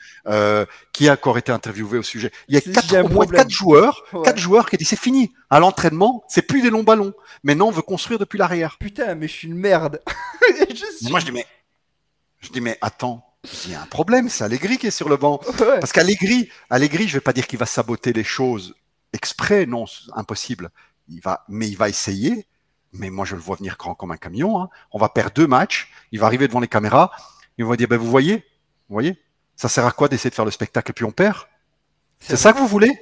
qui a encore été interviewé au sujet. Il y a au moins 4 joueurs, quatre joueurs qui disent c'est fini. À l'entraînement, c'est plus des longs ballons. Maintenant, on veut construire depuis l'arrière. Putain, mais je suis une merde. Moi, je dis mais attends. Il y a un problème, c'est Allegri qui est sur le banc. Ouais. Parce qu'Allegri, je vais pas dire qu'il va saboter les choses exprès, non, c'est impossible. Mais il va essayer. Mais moi, je le vois venir grand comme un camion. Hein. On va perdre 2 matchs. Il va arriver devant les caméras. Il va dire, ben, vous voyez, ça sert à quoi d'essayer de faire le spectacle et puis on perd? C'est ça que vous voulez?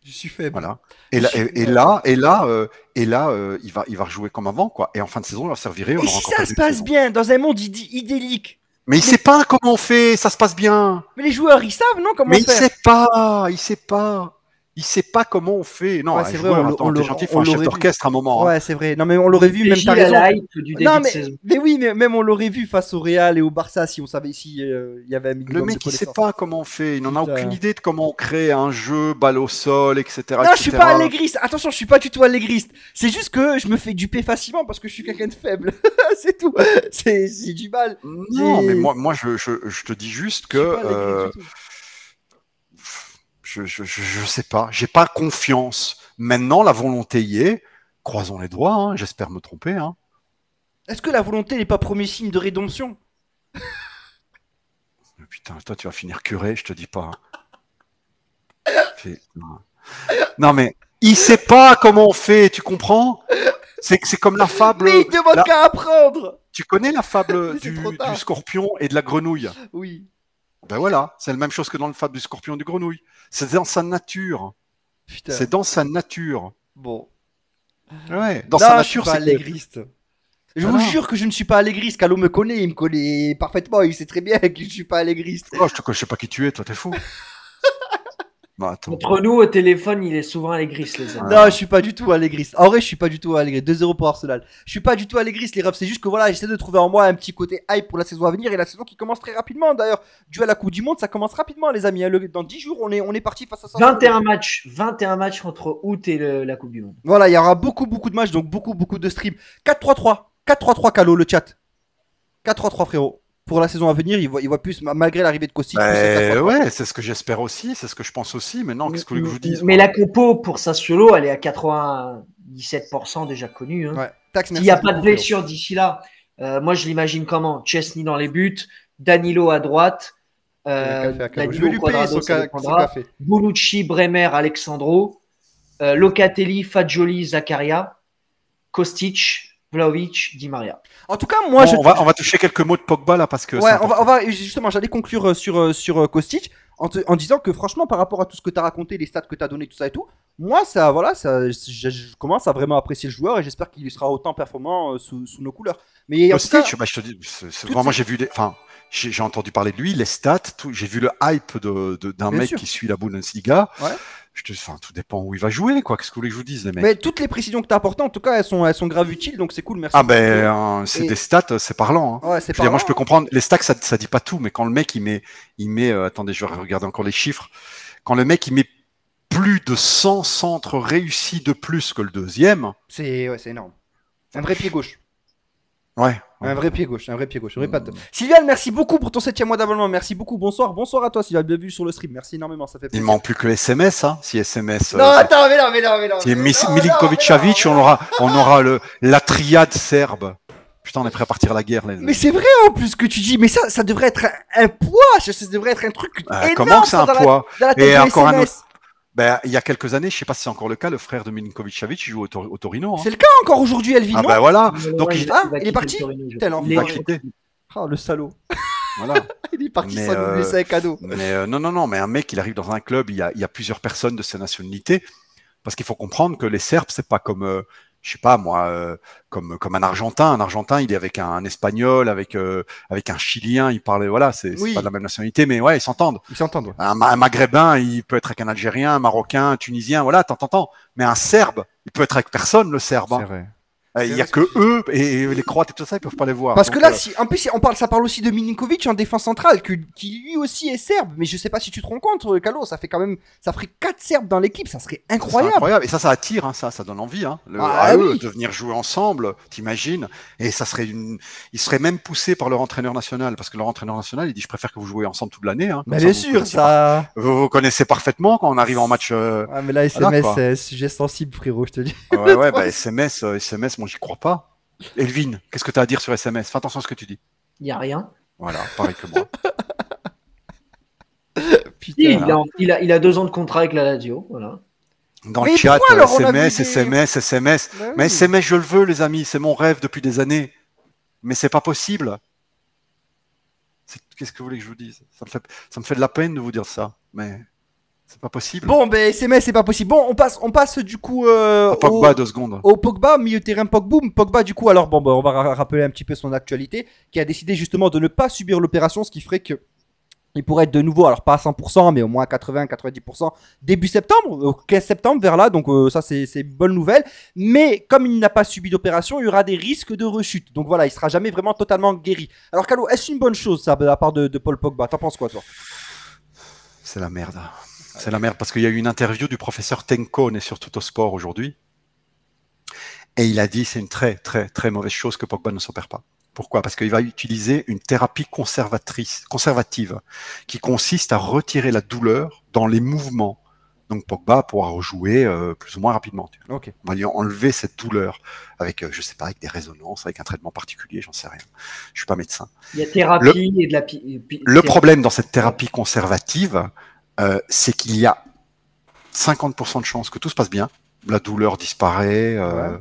Je suis faible. Voilà. Et là, il va rejouer comme avant, quoi. Et en fin de saison, il va servir. Et si ça se passe bien dans un monde idyllique? Mais il sait pas comment on fait, ça se passe bien. Mais les joueurs, ils savent, non, comment faire. Mais il sait pas. Il sait pas comment on fait. Non, Ouais, un c'est vrai, joueur, attends, t'es gentil, faut un chef l'aurait vu. d'orchestre à un moment. Hein. Ouais, c'est vrai. Non, mais on l'aurait vu, même Gilles t'as a raison. la hype du début Non, de saison. mais oui, mais même on l'aurait vu face au Real et au Barça si on savait si il y avait un Le minimum de mec, il sait connaissances. pas comment on fait. Il n'en a Putain. aucune idée de comment on crée un jeu, balle au sol, etc. Non, je suis pas allégriste. Attention, je suis pas du tout allégriste. C'est juste que je me fais duper facilement parce que je suis quelqu'un de faible. C'est tout. C'est du mal. Non, mais moi je te dis juste Je suis que pas allégriste du tout. je sais pas. J'ai pas confiance. Maintenant, la volonté y est. Croisons les doigts. Hein. J'espère me tromper. Hein. Est-ce que la volonté n'est pas premier signe de rédemption? Putain, toi, tu vas finir curé, je te dis pas. Non, mais il sait pas comment on fait, tu comprends? C'est comme la fable. Mais il demande qu'à apprendre. Tu connais la fable Mais c'est du trop tard. scorpion et de la grenouille? Oui. Ben voilà, c'est la même chose que dans la fable du scorpion et du grenouille. C'est dans sa nature. Putain. C'est dans sa nature. Bon. Ouais, dans Non, sa je suis nature, pas c'est que- allégriste. Je Voilà. vous jure que je ne suis pas allégriste. Calo me connaît, il me connaît parfaitement. Il sait très bien que je ne suis pas allégriste. Oh, je sais pas qui tu es, toi, t'es fou. Bah, attends. Entre nous, au téléphone, il est souvent allégriste, les amis. Non, je suis pas du tout allégriste. En vrai, je suis pas du tout allégriste. 2-0 pour Arsenal. Je suis pas du tout allégriste, les refs. C'est juste que voilà, j'essaie de trouver en moi un petit côté hype pour la saison à venir et la saison qui commence très rapidement. D'ailleurs, dû à la Coupe du Monde, ça commence rapidement, les amis. Dans 10 jours, on est parti face à ça. 21 matchs entre août et la Coupe du Monde. Voilà, il y aura beaucoup de matchs, donc beaucoup de streams. 4-3-3. 4-3-3, Calo, le chat. 4-3-3, frérot. Pour la saison à venir, il voit plus, malgré l'arrivée de Kostic. plus c'est 4-3-3. Ouais, c'est ce que j'espère aussi, c'est ce que je pense aussi. Mais non, qu'est-ce que vous voulez que je vous dise? Mais la compo pour Sassuolo, elle est à 97% déjà connue. Hein. Ouais. Tax, S'il n'y a merci pas de beaucoup, blessure d'ici là, moi je l'imagine comment? Chesney dans les buts, Danilo à droite, frérot. Je vais Danilo lui payer son Cuadrado, son café. Bonucci, Bremer, Alexandro, Locatelli, Fagioli, Zakaria, Kostic, Vlahovic, Di Maria. En tout cas, moi, Bon, on va toucher quelques mots de Pogba là parce que. Ouais, c'est important. on va justement, j'allais conclure sur Kostic en disant que franchement, par rapport à tout ce que tu as raconté, les stats que tu as donné, tout ça et tout, moi, ça, voilà, je commence à vraiment apprécier le joueur et j'espère qu'il sera autant performant sous nos couleurs. Mais en tout cas, Kostic, je te dis, vraiment, j'ai vu, enfin, j'ai entendu parler de lui, les stats, j'ai vu le hype d'un Bien mec sûr. qui suit la Bundesliga. Ouais. Enfin, tout dépend où il va jouer, quoi. Qu'est-ce que vous voulez que je vous dise, les mecs? mais toutes les précisions que tu as apportées, en tout cas, elles sont grave utiles, donc c'est cool, merci. Ah ben, c'est Et- des stats, c'est parlant. Hein. Ouais, c'est Je veux dire, moi, je parlant. peux comprendre. Les stats, ça dit pas tout, mais quand le mec, il met, attendez, je vais regarder encore les chiffres. Quand le mec, il met plus de 100 centres réussis de plus que le deuxième. C'est énorme. Un vrai pied gauche. Ouais. Un vrai pied gauche, j'aurais pas de... Sylviane, merci beaucoup pour ton 7e mois d'abonnement, merci beaucoup, bonsoir à toi Sylviane, bien vu sur le stream, merci énormément, ça fait Il plaisir. manque plus que SMS, hein. Si SMS. Non, attends, mais non. Si Milinkovic-Savic, on aura la triade serbe. Putain, on est prêt à partir à la guerre, les Mais c'est vrai en plus ce que tu dis, mais ça devrait être un poids, ça devrait être un truc énorme. comment que c'est un ça, dans poids dans la tête Et de encore un SMS. autre. Ben, il y a quelques années, je sais pas si c'est encore le cas, le frère de Milinkovic-Savic, il joue au Torino. Hein. C'est le cas encore aujourd'hui, Elvin, Ah non ben voilà. Donc Ouais, il Ah, va il est quitter parti le Torino, je Tel crois. enfant. va quitter. Ah, le salaud. Voilà. Il est parti Mais, sans nous laisser un cadeau. Mais non, mais un mec, il arrive dans un club, il y a plusieurs personnes de sa nationalité, parce qu'il faut comprendre que les Serbes, c'est pas comme, je sais pas moi, comme un Argentin. Un Argentin, il est avec un Espagnol, avec un Chilien, il parle, voilà, c'est Oui. pas de la même nationalité, mais ouais, ils s'entendent. Ils s'entendent. Ouais. Un Maghrébin, il peut être avec un Algérien, un Marocain, un Tunisien, voilà, t'entends. Mais un Serbe, il peut être avec personne, le Serbe. C'est Hein. vrai. Il y a que eux et les Croates et tout ça, ils peuvent pas les voir. Parce Donc, que là, en plus, ça parle aussi de Milinkovic en défense centrale, qui lui aussi est serbe. Mais je sais pas si tu te rends compte, Calo, ça ferait 4 Serbes dans l'équipe, ça serait c'est incroyable. incroyable. Et ça attire, hein, ça donne envie. Hein. À eux de venir jouer ensemble, t'imagines. Et ça serait ils seraient même poussés par leur entraîneur national, parce que leur entraîneur national, il dit, je préfère que vous jouez ensemble toute l'année. Hein, Mais bien sûr, ça. Vous connaissez parfaitement quand on arrive en match. Ah, mais là, voilà, SMS, quoi. c'est un sujet sensible, frérot, je te dis. Ouais, bah, SMS, moi, j'y crois pas. Elvin, qu'est-ce que tu as à dire sur SMS? Fais attention à ce que tu dis. Il n'y a rien. Voilà, pareil que moi. Putain. Il a 2 ans de contrat avec la Lazio. Voilà. Dans Mais le chat, pourquoi, alors, on a vu SMS. Bah oui. Mais SMS, je le veux, les amis. C'est mon rêve depuis des années. Mais c'est pas possible. Qu'est-ce que vous voulez que je vous dise? Ça me fait de la peine de vous dire ça. Mais c'est pas possible. Bon, ben SMS, c'est pas possible. Bon, on passe du coup Pogba, 2 secondes. au Pogba, milieu de terrain Pogba, du coup, alors bon, on va rappeler un petit peu son actualité, qui a décidé justement de ne pas subir l'opération, ce qui ferait que Il pourrait être de nouveau, alors pas à 100%, mais au moins à 80-90% début septembre, au 15 septembre vers là. Donc ça, c'est une bonne nouvelle. Mais comme il n'a pas subi d'opération, il y aura des risques de rechute. Donc voilà, il sera jamais vraiment totalement guéri. Alors Calo, est-ce une bonne chose ça de la part de Paul Pogba? T'en penses quoi toi? C'est la merde. C'est la merde parce qu'il y a eu une interview du professeur Tenkone sur Tuttosport aujourd'hui. Et il a dit c'est une très très très mauvaise chose que Pogba ne s'opère pas. Pourquoi? Parce qu'il va utiliser une thérapie conservative qui consiste à retirer la douleur dans les mouvements. Donc Pogba pourra rejouer plus ou moins rapidement. Ok. On va lui enlever cette douleur avec, je sais pas, avec des résonances, avec un traitement particulier, j'en sais rien. Je suis pas médecin. Il y a thérapie et de la. Le problème dans cette thérapie conservative, c'est qu'il y a 50% de chances que tout se passe bien. La douleur disparaît. Ouais.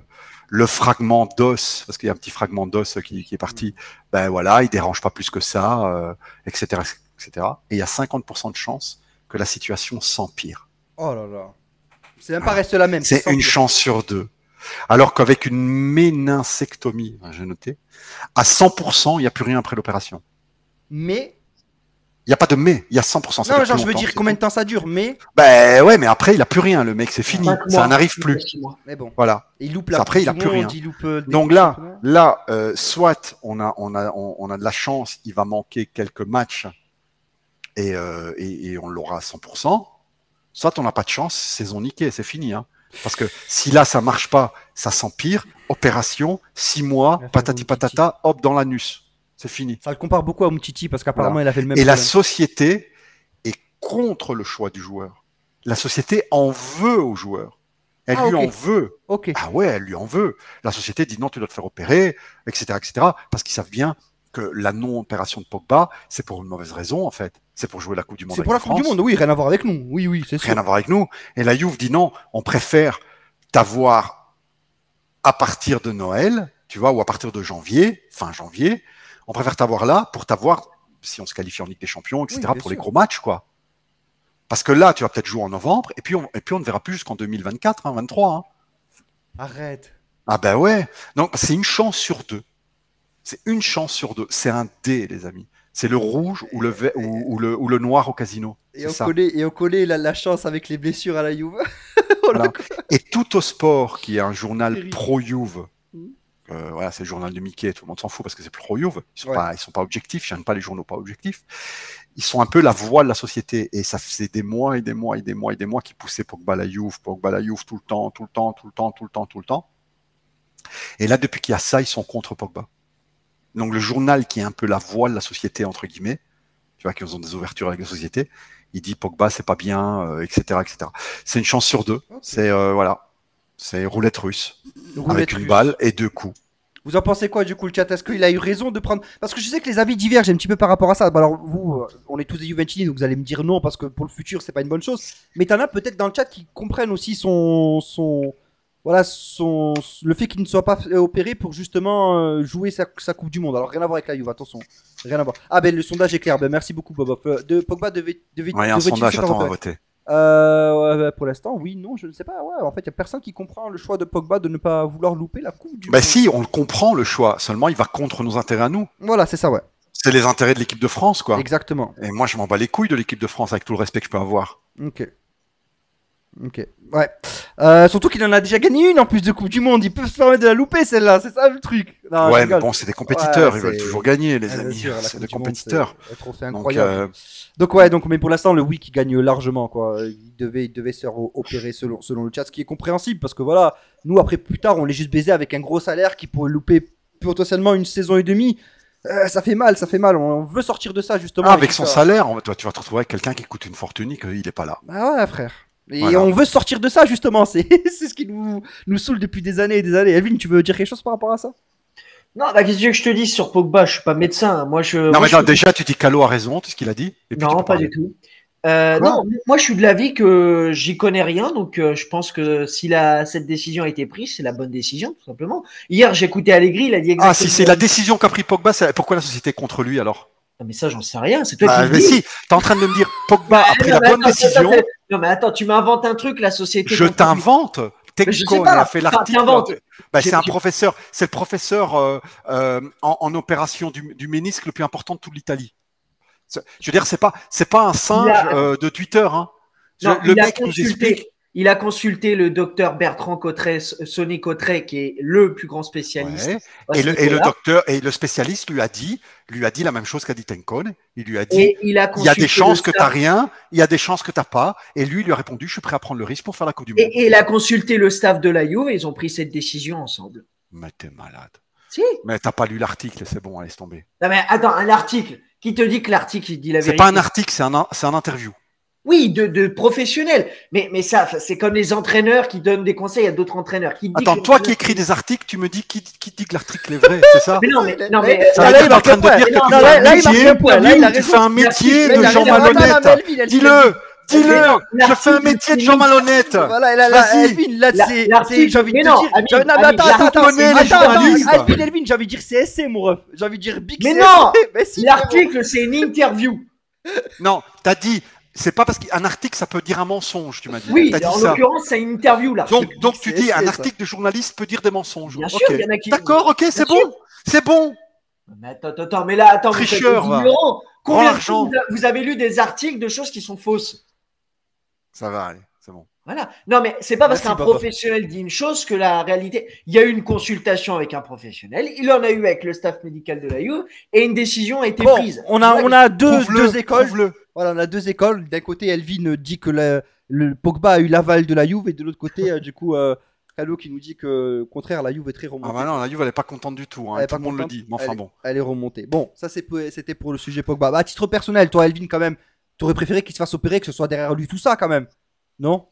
Le fragment d'os, parce qu'il y a un petit fragment d'os qui est parti, ben voilà, il dérange pas plus que ça, etc., etc. Et il y a 50% de chances que la situation s'empire. Oh là là. C'est même pas reste la même. C'est une chance sur 2. Alors qu'avec une ménincectomie, j'ai noté, à 100%, il n'y a plus rien après l'opération. Mais. Il n'y a pas de mais, il y a 100%. Non, genre, je veux dire combien de temps ça dure, mais. Ben ouais, mais après, il n'a plus rien, le mec, c'est fini. Ça n'arrive plus. Mais bon. Voilà. Il loupe la après, il n'a plus rien. Donc là, soit on a de la chance, il va manquer quelques matchs et on l'aura à 100%. Soit on n'a pas de chance, saison niquée, c'est fini. Hein. Parce que si là, ça marche pas, ça s'empire. Opération, 6 mois, patati patata, hop, dans l'anus. C'est fini. Ça le compare beaucoup à Umtiti parce qu'apparemment, il a fait le même Et problème. la société est contre le choix du joueur. La société en veut au joueur. Elle lui en veut. Ah ouais, elle lui en veut. La société dit non, tu dois te faire opérer, etc., etc. Parce qu'ils savent bien que la non-opération de Pogba, c'est pour une mauvaise raison, en fait. C'est pour jouer la Coupe du Monde. C'est pour la Coupe du Monde, oui, rien à voir avec nous. Oui, oui, c'est sûr. Rien à voir avec nous. Et la Juve dit non, on préfère t'avoir à partir de Noël, tu vois, ou à partir de janvier, fin janvier. On préfère t'avoir là pour t'avoir, si on se qualifie en Ligue des Champions, etc., pour les gros matchs, quoi. Parce que là, tu vas peut-être jouer en novembre, et puis on ne verra plus jusqu'en 2024, 2023. Hein. Arrête. Ah ben ouais. Donc, c'est une chance sur 2. C'est une chance sur 2. C'est un dé, les amis. C'est le rouge ou le noir au casino. Et on collait la chance avec les blessures à la Juve. Voilà. Et Tuttosport, qui est un journal pro-Juve, voilà, c'est le journal de Mickey, tout le monde s'en fout parce que c'est pro-Juve. Ils sont pas objectifs, j'aime pas les journaux pas objectifs. Ils sont un peu la voix de la société. Et ça faisait des mois et des mois et des mois et des mois qu'ils poussaient Pogba la Juve tout le temps. Et là, depuis qu'il y a ça, ils sont contre Pogba. Donc le journal qui est un peu la voix de la société, entre guillemets, tu vois, qui ont des ouvertures avec la société, il dit Pogba, c'est pas bien, etc., etc. C'est une chance sur 2. C'est, voilà. C'est roulette russe. Avec une balle et 2 coups. Vous en pensez quoi du coup le chat? Est-ce qu'il a eu raison de prendre... Parce que je sais que les avis divergent un petit peu par rapport à ça. Bah alors vous, on est tous des Juventini, donc vous allez me dire non parce que pour le futur c'est pas une bonne chose. Mais t'en as peut-être dans le chat qui comprennent aussi le fait qu'il ne soit pas opéré pour justement jouer sa Coupe du Monde. Alors rien à voir avec la Juve, attention. Rien à voir. Ah ben le sondage est clair, ben merci beaucoup Bob. Pogba devait ouais, un sondage, attends, on va voter. Pour l'instant, oui, non, je ne sais pas. Ouais, en fait, il n'y a personne qui comprend le choix de Pogba de ne pas vouloir louper la Coupe du Monde. Bah si, on le comprend le choix. Seulement, il va contre nos intérêts à nous. Voilà, c'est ça, ouais. C'est les intérêts de l'équipe de France, quoi. Exactement. Et moi, je m'en bats les couilles de l'équipe de France avec tout le respect que je peux avoir. Ok. Ouais. Surtout qu'il en a déjà gagné une en plus de Coupe du Monde. Il peut se permettre de la louper celle-là. C'est ça le truc. Non, ouais, mais bon, c'est des compétiteurs. Ils veulent toujours gagner, les amis. C'est des compétiteurs. C'est un trophée incroyable. Donc, mais pour l'instant, le Wick il gagne largement, quoi. Il devait se faire opérer selon le chat, ce qui est compréhensible parce que voilà, nous après plus tard, on l'est juste baisé avec un gros salaire qui pourrait louper potentiellement une saison et demie. Ça fait mal. On veut sortir de ça justement. Ah, avec son salaire, tu vas te retrouver avec quelqu'un qui coûte une fortune et qu'il est pas là. Bah ouais, frère. Et on veut sortir de ça justement, c'est ce qui nous saoule depuis des années et des années. Elvin, tu veux dire quelque chose par rapport à ça? Non, bah, qu'est-ce que je te dis sur Pogba? Je suis pas médecin. Déjà, tu dis qu'Allo a raison, tout ce qu'il a dit. Et puis non, pas du tout. Non, moi, je suis de l'avis que j'y connais rien. Donc, je pense que si cette décision a été prise, c'est la bonne décision, tout simplement. Hier, j'ai écouté Allegri, il a dit exactement. Ah, si c'est la décision qu'a pris Pogba, pourquoi la société est contre lui alors? Ah, mais ça, j'en sais rien. C'est toi qui mais si, t'es en train de me dire Pogba a pris la bonne décision. Non, mais attends, tu m'inventes un truc, la société. Je t'invente. Tenkone a fait l'article. C'est un professeur. C'est le professeur en opération du ménisque le plus important de toute l'Italie. Je veux dire, c'est pas un singe de Twitter. Hein. Non, Le mec nous explique. Il a consulté le docteur Bertrand Cottret, Sonny Cottret, qui est le plus grand spécialiste. Ouais. Et le docteur et le spécialiste lui a dit la même chose qu'a dit Tencon. Il lui a dit et il y a des chances que tu n'as rien, il y a des chances que tu n'as pas. Et lui, il lui a répondu je suis prêt à prendre le risque pour faire la Coupe du Monde. Et il a consulté le staff de la Juve et ils ont pris cette décision ensemble. Mais t'es malade. Si. Mais t'as pas lu l'article, c'est bon, laisse tomber. Non mais attends, un article. Qui te dit que l'article il dit la vérité? C'est pas un article, c'est un interview. Oui, de professionnels. Mais ça, c'est comme les entraîneurs qui donnent des conseils à d'autres entraîneurs. Attends, toi qui écris des articles, tu me dis qui dit que l'article est vrai, c'est ça? Mais non, ça veut dire en train de dire que tu fais un métier de Jean Malhonnête. Dis-le. Dis-le, je fais un métier de Jean Malhonnête. Voilà, Elvin, là, c'est, j'ai envie de te dire, Elvin, j'ai envie de dire CSC, mon ref. J'ai envie de dire Big CSC. Mais non, l'article, c'est une interview. Non, t'as dit, c'est pas parce qu'un article, ça peut dire un mensonge, tu m'as dit. Oui, en l'occurrence, c'est une interview, là. Donc tu dis, un article de journaliste peut dire des mensonges. Bien sûr, il y en a qui. D'accord, ok, c'est bon. C'est bon. Mais attends, mais là, attends, tricheur, combien de fois vous avez lu des articles de choses qui sont fausses? Ça va aller, c'est bon. Voilà. Non, mais c'est pas parce qu'un professionnel dit une chose que la réalité. Il y a eu une consultation avec un professionnel, il en a eu avec le staff médical de la Juve et une décision a été prise. On a deux écoles. Voilà, on a deux écoles. D'un côté, Elvin dit que le Pogba a eu l'aval de la Juve et de l'autre côté, du coup, Calo qui nous dit que, au contraire, la Juve est très remontée. Ah bah non, la Juve elle est pas contente du tout. Hein, tout le monde le dit. Mais enfin bon. Elle est remontée. Bon, ça c'était pour le sujet Pogba. Bah, à titre personnel, toi, Elvin, quand même. T'aurais préféré qu'il se fasse opérer, que ce soit derrière lui tout ça quand même, non?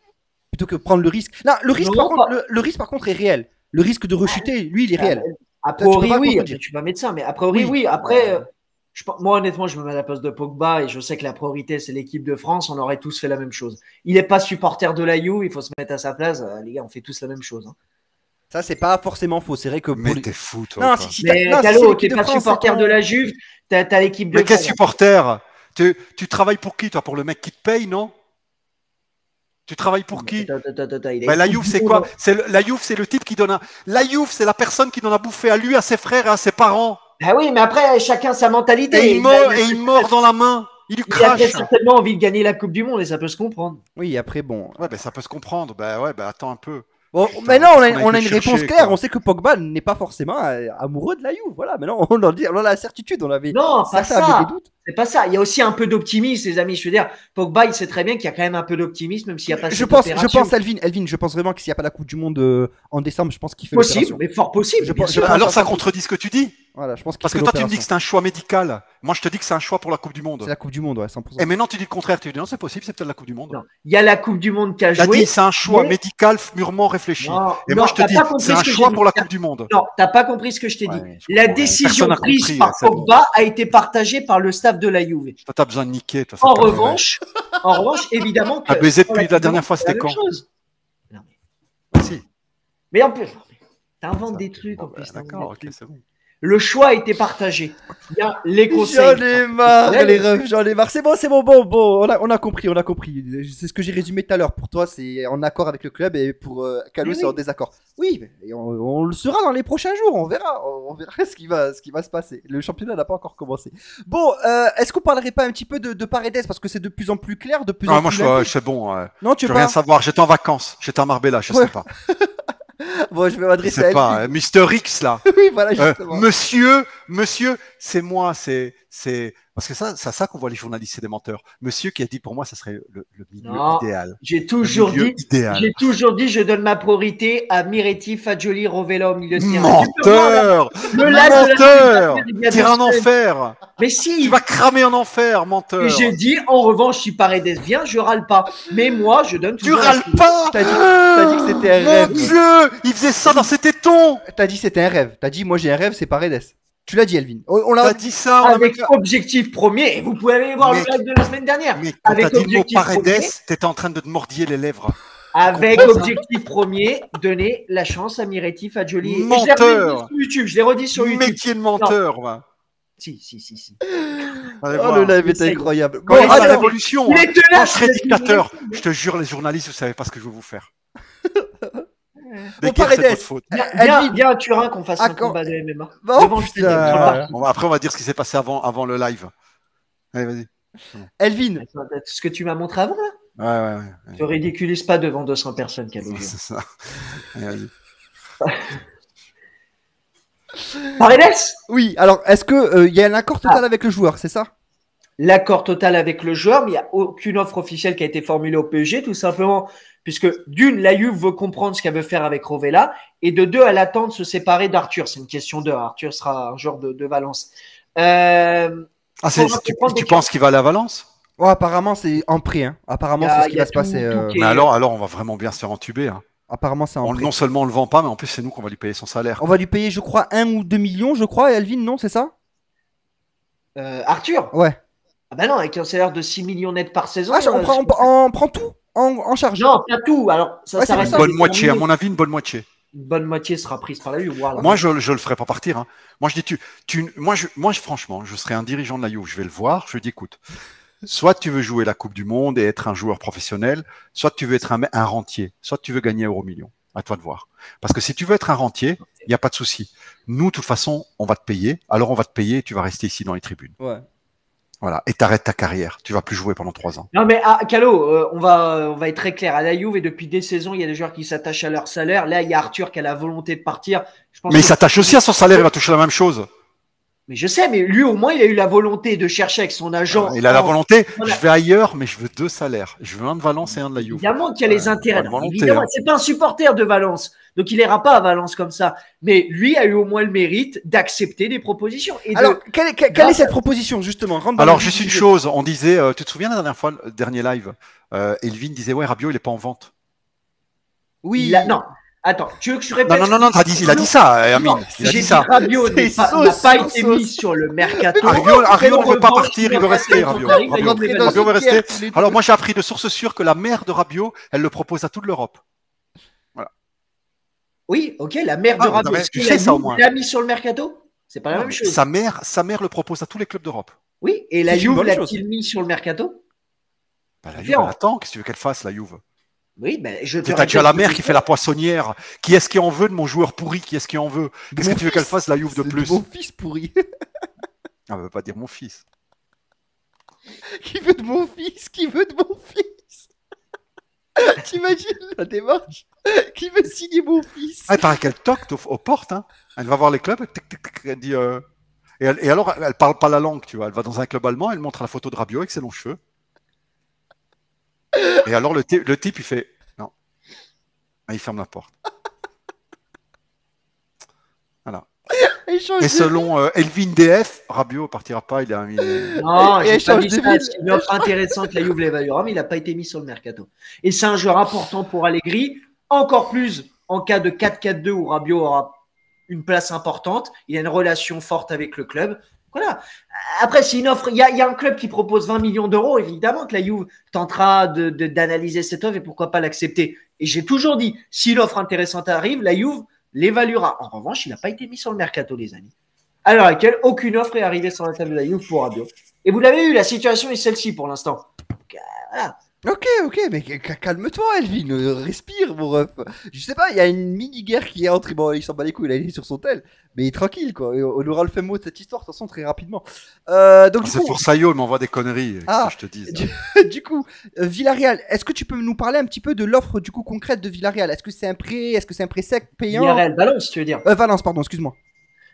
Plutôt que prendre le risque. Non, le risque par contre est réel. Le risque de rechuter, lui, il est réel. A priori, oui. Je suis pas médecin, mais a priori, oui. Après, moi honnêtement, je me mets à la place de Pogba et je sais que la priorité c'est l'équipe de France. On aurait tous fait la même chose. Il n'est pas supporter de la Juve, il faut se mettre à sa place. Les gars, on fait tous la même chose. Hein. Ça, c'est pas forcément faux. C'est vrai que. Mais t'es fou, toi. Non, mais Calo, t'es pas supporter de la Juve. T'as l'équipe de France. Mais quel supporter? Tu travailles pour qui, toi? Pour le mec qui te paye, non? Tu travailles pour qui? La Juve, c'est quoi? La Juve, c'est le type qui donne La Juve, c'est la personne qui donne à bouffer à lui, à ses frères et à ses parents. Ah oui, mais après, chacun sa mentalité. Et il mord dans la main. Il lui crache. Il a certainement envie de gagner la Coupe du Monde et ça peut se comprendre. Oui, après, bon. Ouais, ça peut se comprendre. Attends un peu. Bon, maintenant, on a une réponse claire. On sait que Pogba n'est pas forcément amoureux de la Juve. Voilà, maintenant, on a la certitude. On avait non, pas ça. C'est pas ça. Il y a aussi un peu d'optimisme, les amis. Je veux dire, Pogba, il sait très bien qu'il y a quand même un peu d'optimisme, même s'il n'y a pas je pense, Elvin, je pense vraiment que s'il n'y a pas la Coupe du Monde en décembre, je pense qu'il fait possible, mais fort possible. Alors, ça contredit ce que tu dis. Voilà, je pense parce que toi, tu me dis que c'est un choix médical. Moi, je te dis que c'est un choix pour la Coupe du Monde. C'est la Coupe du Monde, ouais, 100%. Et maintenant, tu dis le contraire. Tu dis non, c'est possible, c'est peut-être la Coupe du Monde. Non, il y a la Coupe du Monde qui a joué. Tu as dit c'est un choix médical mûrement réfléchi. Et moi, je te dis c'est un choix pour la Coupe du Monde. Non, t'as pas compris ce que je t'ai dit. La décision prise par Pogba a été partagée par le staff de la Juve. Toi, t'as besoin de niquer. En revanche, évidemment que. Baiser depuis la dernière fois, c'était quand? Mais en plus, t'inventes des trucs en plus. D'accord, ok, c'est bon. Le choix a été partagé. Il y a les conseils. J'en ai marre, les refs, j'en ai marre. C'est bon, bon, on a compris. C'est ce que j'ai résumé tout à l'heure. Pour toi, c'est en accord avec le club et pour Calo, c'est en désaccord. Oui, mais on le sera dans les prochains jours. On verra ce qui va se passer. Le championnat n'a pas encore commencé. Bon, est-ce qu'on parlerait pas un petit peu de Paredes parce que c'est de plus en plus clair, de plus en plus. Moi, c'est bon. Non, tu veux rien savoir. J'étais en vacances. J'étais à Marbella, je sais pas. Bon, je vais m'adresser à elle. Pas, Mister X là. Oui, voilà, justement. Monsieur, c'est moi, c'est parce que ça qu'on voit les journalistes, c'est des menteurs. Monsieur qui a dit pour moi, ça serait le milieu idéal. J'ai toujours dit, je donne ma priorité à Miretti, Fagioli, Rovella au milieu de terrain. Menteur, menteur, tire en enfer. Mais si, tu vas cramer en enfer, menteur. Et j'ai dit, en revanche, si Paredes vient, je râle pas. Mais moi, je donne. Tu râles pas. T'as dit que c'était un rêve. Mon Dieu, il faisait ça dans ses tétons. T'as dit c'était un rêve. T'as dit moi j'ai un rêve, c'est Paredes. Tu l'as dit, Elvin. On l'a dit ça. Avec objectif premier. Et vous pouvez aller voir le live de la semaine dernière. Mais quand t'as dit le mot Paredes, t'étais en train de te mordiller les lèvres. Avec objectif premier, donner la chance à Miretti, Fagioli. Menteur. Je l'ai redit sur YouTube. Métier de menteur, va. Si. Oh, le live est incroyable. Quand il y a la révolution, quand je serai dictateur, je te jure, les journalistes, vous savez pas ce que je vais vous faire. Bon, Paredes. Viens à Turin qu'on fasse un combat de MMA. Après, on va dire ce qui s'est passé avant le live. Allez, vas-y. Elvin. Ce que tu m'as montré avant, là. Ouais. Tu ridiculises pas devant 200 personnes, Calo. C'est ça. Allez, vas-y. Paredes. Oui, alors est-ce que il y a un accord total avec le joueur, c'est ça? L'accord total avec le joueur, mais il n'y a aucune offre officielle qui a été formulée au PSG, tout simplement, puisque d'une, la Juve veut comprendre ce qu'elle veut faire avec Rovella, et de deux, elle attend de se séparer d'Arthur. C'est une question d'heure. Arthur sera un joueur de Valence. Tu penses qu'il va aller à Valence? Ouais, apparemment c'est en prêt. Hein. Apparemment c'est ce qui va se passer. Mais alors, on va vraiment bien se faire entuber. Hein. Apparemment c'est en prêt. Non seulement on le vend pas, mais en plus c'est nous qu'on va lui payer son salaire. On va lui payer, je crois, 1 ou 2 millions, je crois, et Elvin, non, c'est ça? Arthur? Ouais. Ah bah non, avec un salaire de 6 millions net par saison. On prend tout en charge. Non, pas tout. Alors, ça reste une bonne moitié, à mon avis, une bonne moitié. Une bonne moitié sera prise par la Juve. Voilà. Moi, je le ferai pas partir. Hein. Moi, je dis, moi, franchement, je serais un dirigeant de la Juve. Je vais le voir. Je lui dis, écoute, soit tu veux jouer la Coupe du Monde et être un joueur professionnel, soit tu veux être un rentier, soit tu veux gagner €1 million. À toi de voir. Parce que si tu veux être un rentier, il n'y a pas de souci. Nous, de toute façon, on va te payer. Alors, on va te payer et tu vas rester ici dans les tribunes. Ouais. Voilà. Et t'arrêtes ta carrière. Tu vas plus jouer pendant 3 ans. Non, mais Calo, on va être très clair. À la Juve, et depuis des saisons, il y a des joueurs qui s'attachent à leur salaire. Là, il y a Arthur qui a la volonté de partir. Mais il s'attache aussi à son salaire. Il va toucher la même chose. Mais je sais, mais lui, au moins, il a eu la volonté de chercher avec son agent. Il a la volonté. Voilà. Je vais ailleurs, mais je veux 2 salaires. Je veux un de Valence et un de la Juve. Évidemment qu'il y a les intérêts. Évidemment, c'est pas un supporter de Valence. Donc, il n'ira pas à Valence comme ça. Mais lui a eu au moins le mérite d'accepter des propositions. Alors, quelle est cette proposition, justement? Alors, juste une chose. On disait, tu te souviens la dernière fois, le dernier live, Elvin disait, ouais, Rabiot, il n'est pas en vente. Oui. Non. Attends, tu veux que je répète? Non, il a dit ça, Amine. J'ai dit Rabiot n'a pas été mis sur le mercato. Rabiot ne veut pas partir, il veut rester. Rabiot veut rester. Alors moi j'ai appris de sources sûres que la mère de Rabiot, elle le propose à toute l'Europe. Voilà. Oui, ok, la mère de Rabiot. Tu sais ça au moins. Il l'a mis sur le mercato? C'est pas la même chose. Sa mère le propose à tous les clubs d'Europe. Oui, et la Juve l'a-t-il mis sur le mercato? La Juve, elle attend. Qu'est-ce que tu veux qu'elle fasse, la Juve? Oui, ben je te T'as déjà la mère qui fait la poissonnière. Qui est-ce qui en veut de mon joueur pourri? Qui est-ce qui en veut? Qu'est-ce que tu veux qu'elle fasse, la Juve de plus? Mon fils pourri. Elle veut pas dire mon fils. Qui veut de mon fils? Qui veut de mon fils? T'imagines la démarche? Qui veut signer mon fils? Il paraît qu'elle toque aux portes. Hein. Elle va voir les clubs. Elle dit. Et alors, elle parle pas la langue, tu vois. Elle va dans un club allemand. Elle montre la photo de Rabiot avec ses longs cheveux. Et alors le type il fait non, il ferme la porte. Voilà. Et selon Elvin DF, Rabiot partira pas, il a mis. Non, j'ai pas dit ça. C'est une offre intéressante, la Juve l'évaluera, mais il n'a pas été mis sur le mercato. Et c'est un joueur important pour Allegri, encore plus en cas de 4-4-2 où Rabiot aura une place importante. Il a une relation forte avec le club. Voilà. Après, c'est une offre. Il y a un club qui propose 20 millions d'euros. Évidemment que la Juve tentera d'analyser cette offre et pourquoi pas l'accepter. Et j'ai toujours dit, si l'offre intéressante arrive, la Juve l'évaluera. En revanche, il n'a pas été mis sur le mercato, les amis. À l'heure actuelle, aucune offre est arrivée sur la table de la Juve pour Rabiot. Et vous l'avez vu, la situation est celle-ci pour l'instant. Voilà. Ok, mais calme-toi, Elvin, respire, mon ref. Je sais pas, il y a une mini-guerre qui est entrée. Bon, il s'en bat les couilles, il est sur son tel. Mais tranquille, quoi. On aura le fait mot de cette histoire, de toute façon, très rapidement. Donc, c'est pour Sayo, il m'envoie des conneries, que je te dise. Du coup, Villarreal, est-ce que tu peux nous parler un petit peu de l'offre du coup concrète de Villarreal? Est-ce que c'est un prêt? Est-ce que c'est un prêt sec, payant? Villarreal, Valence, tu veux dire? Valence, pardon, excuse-moi.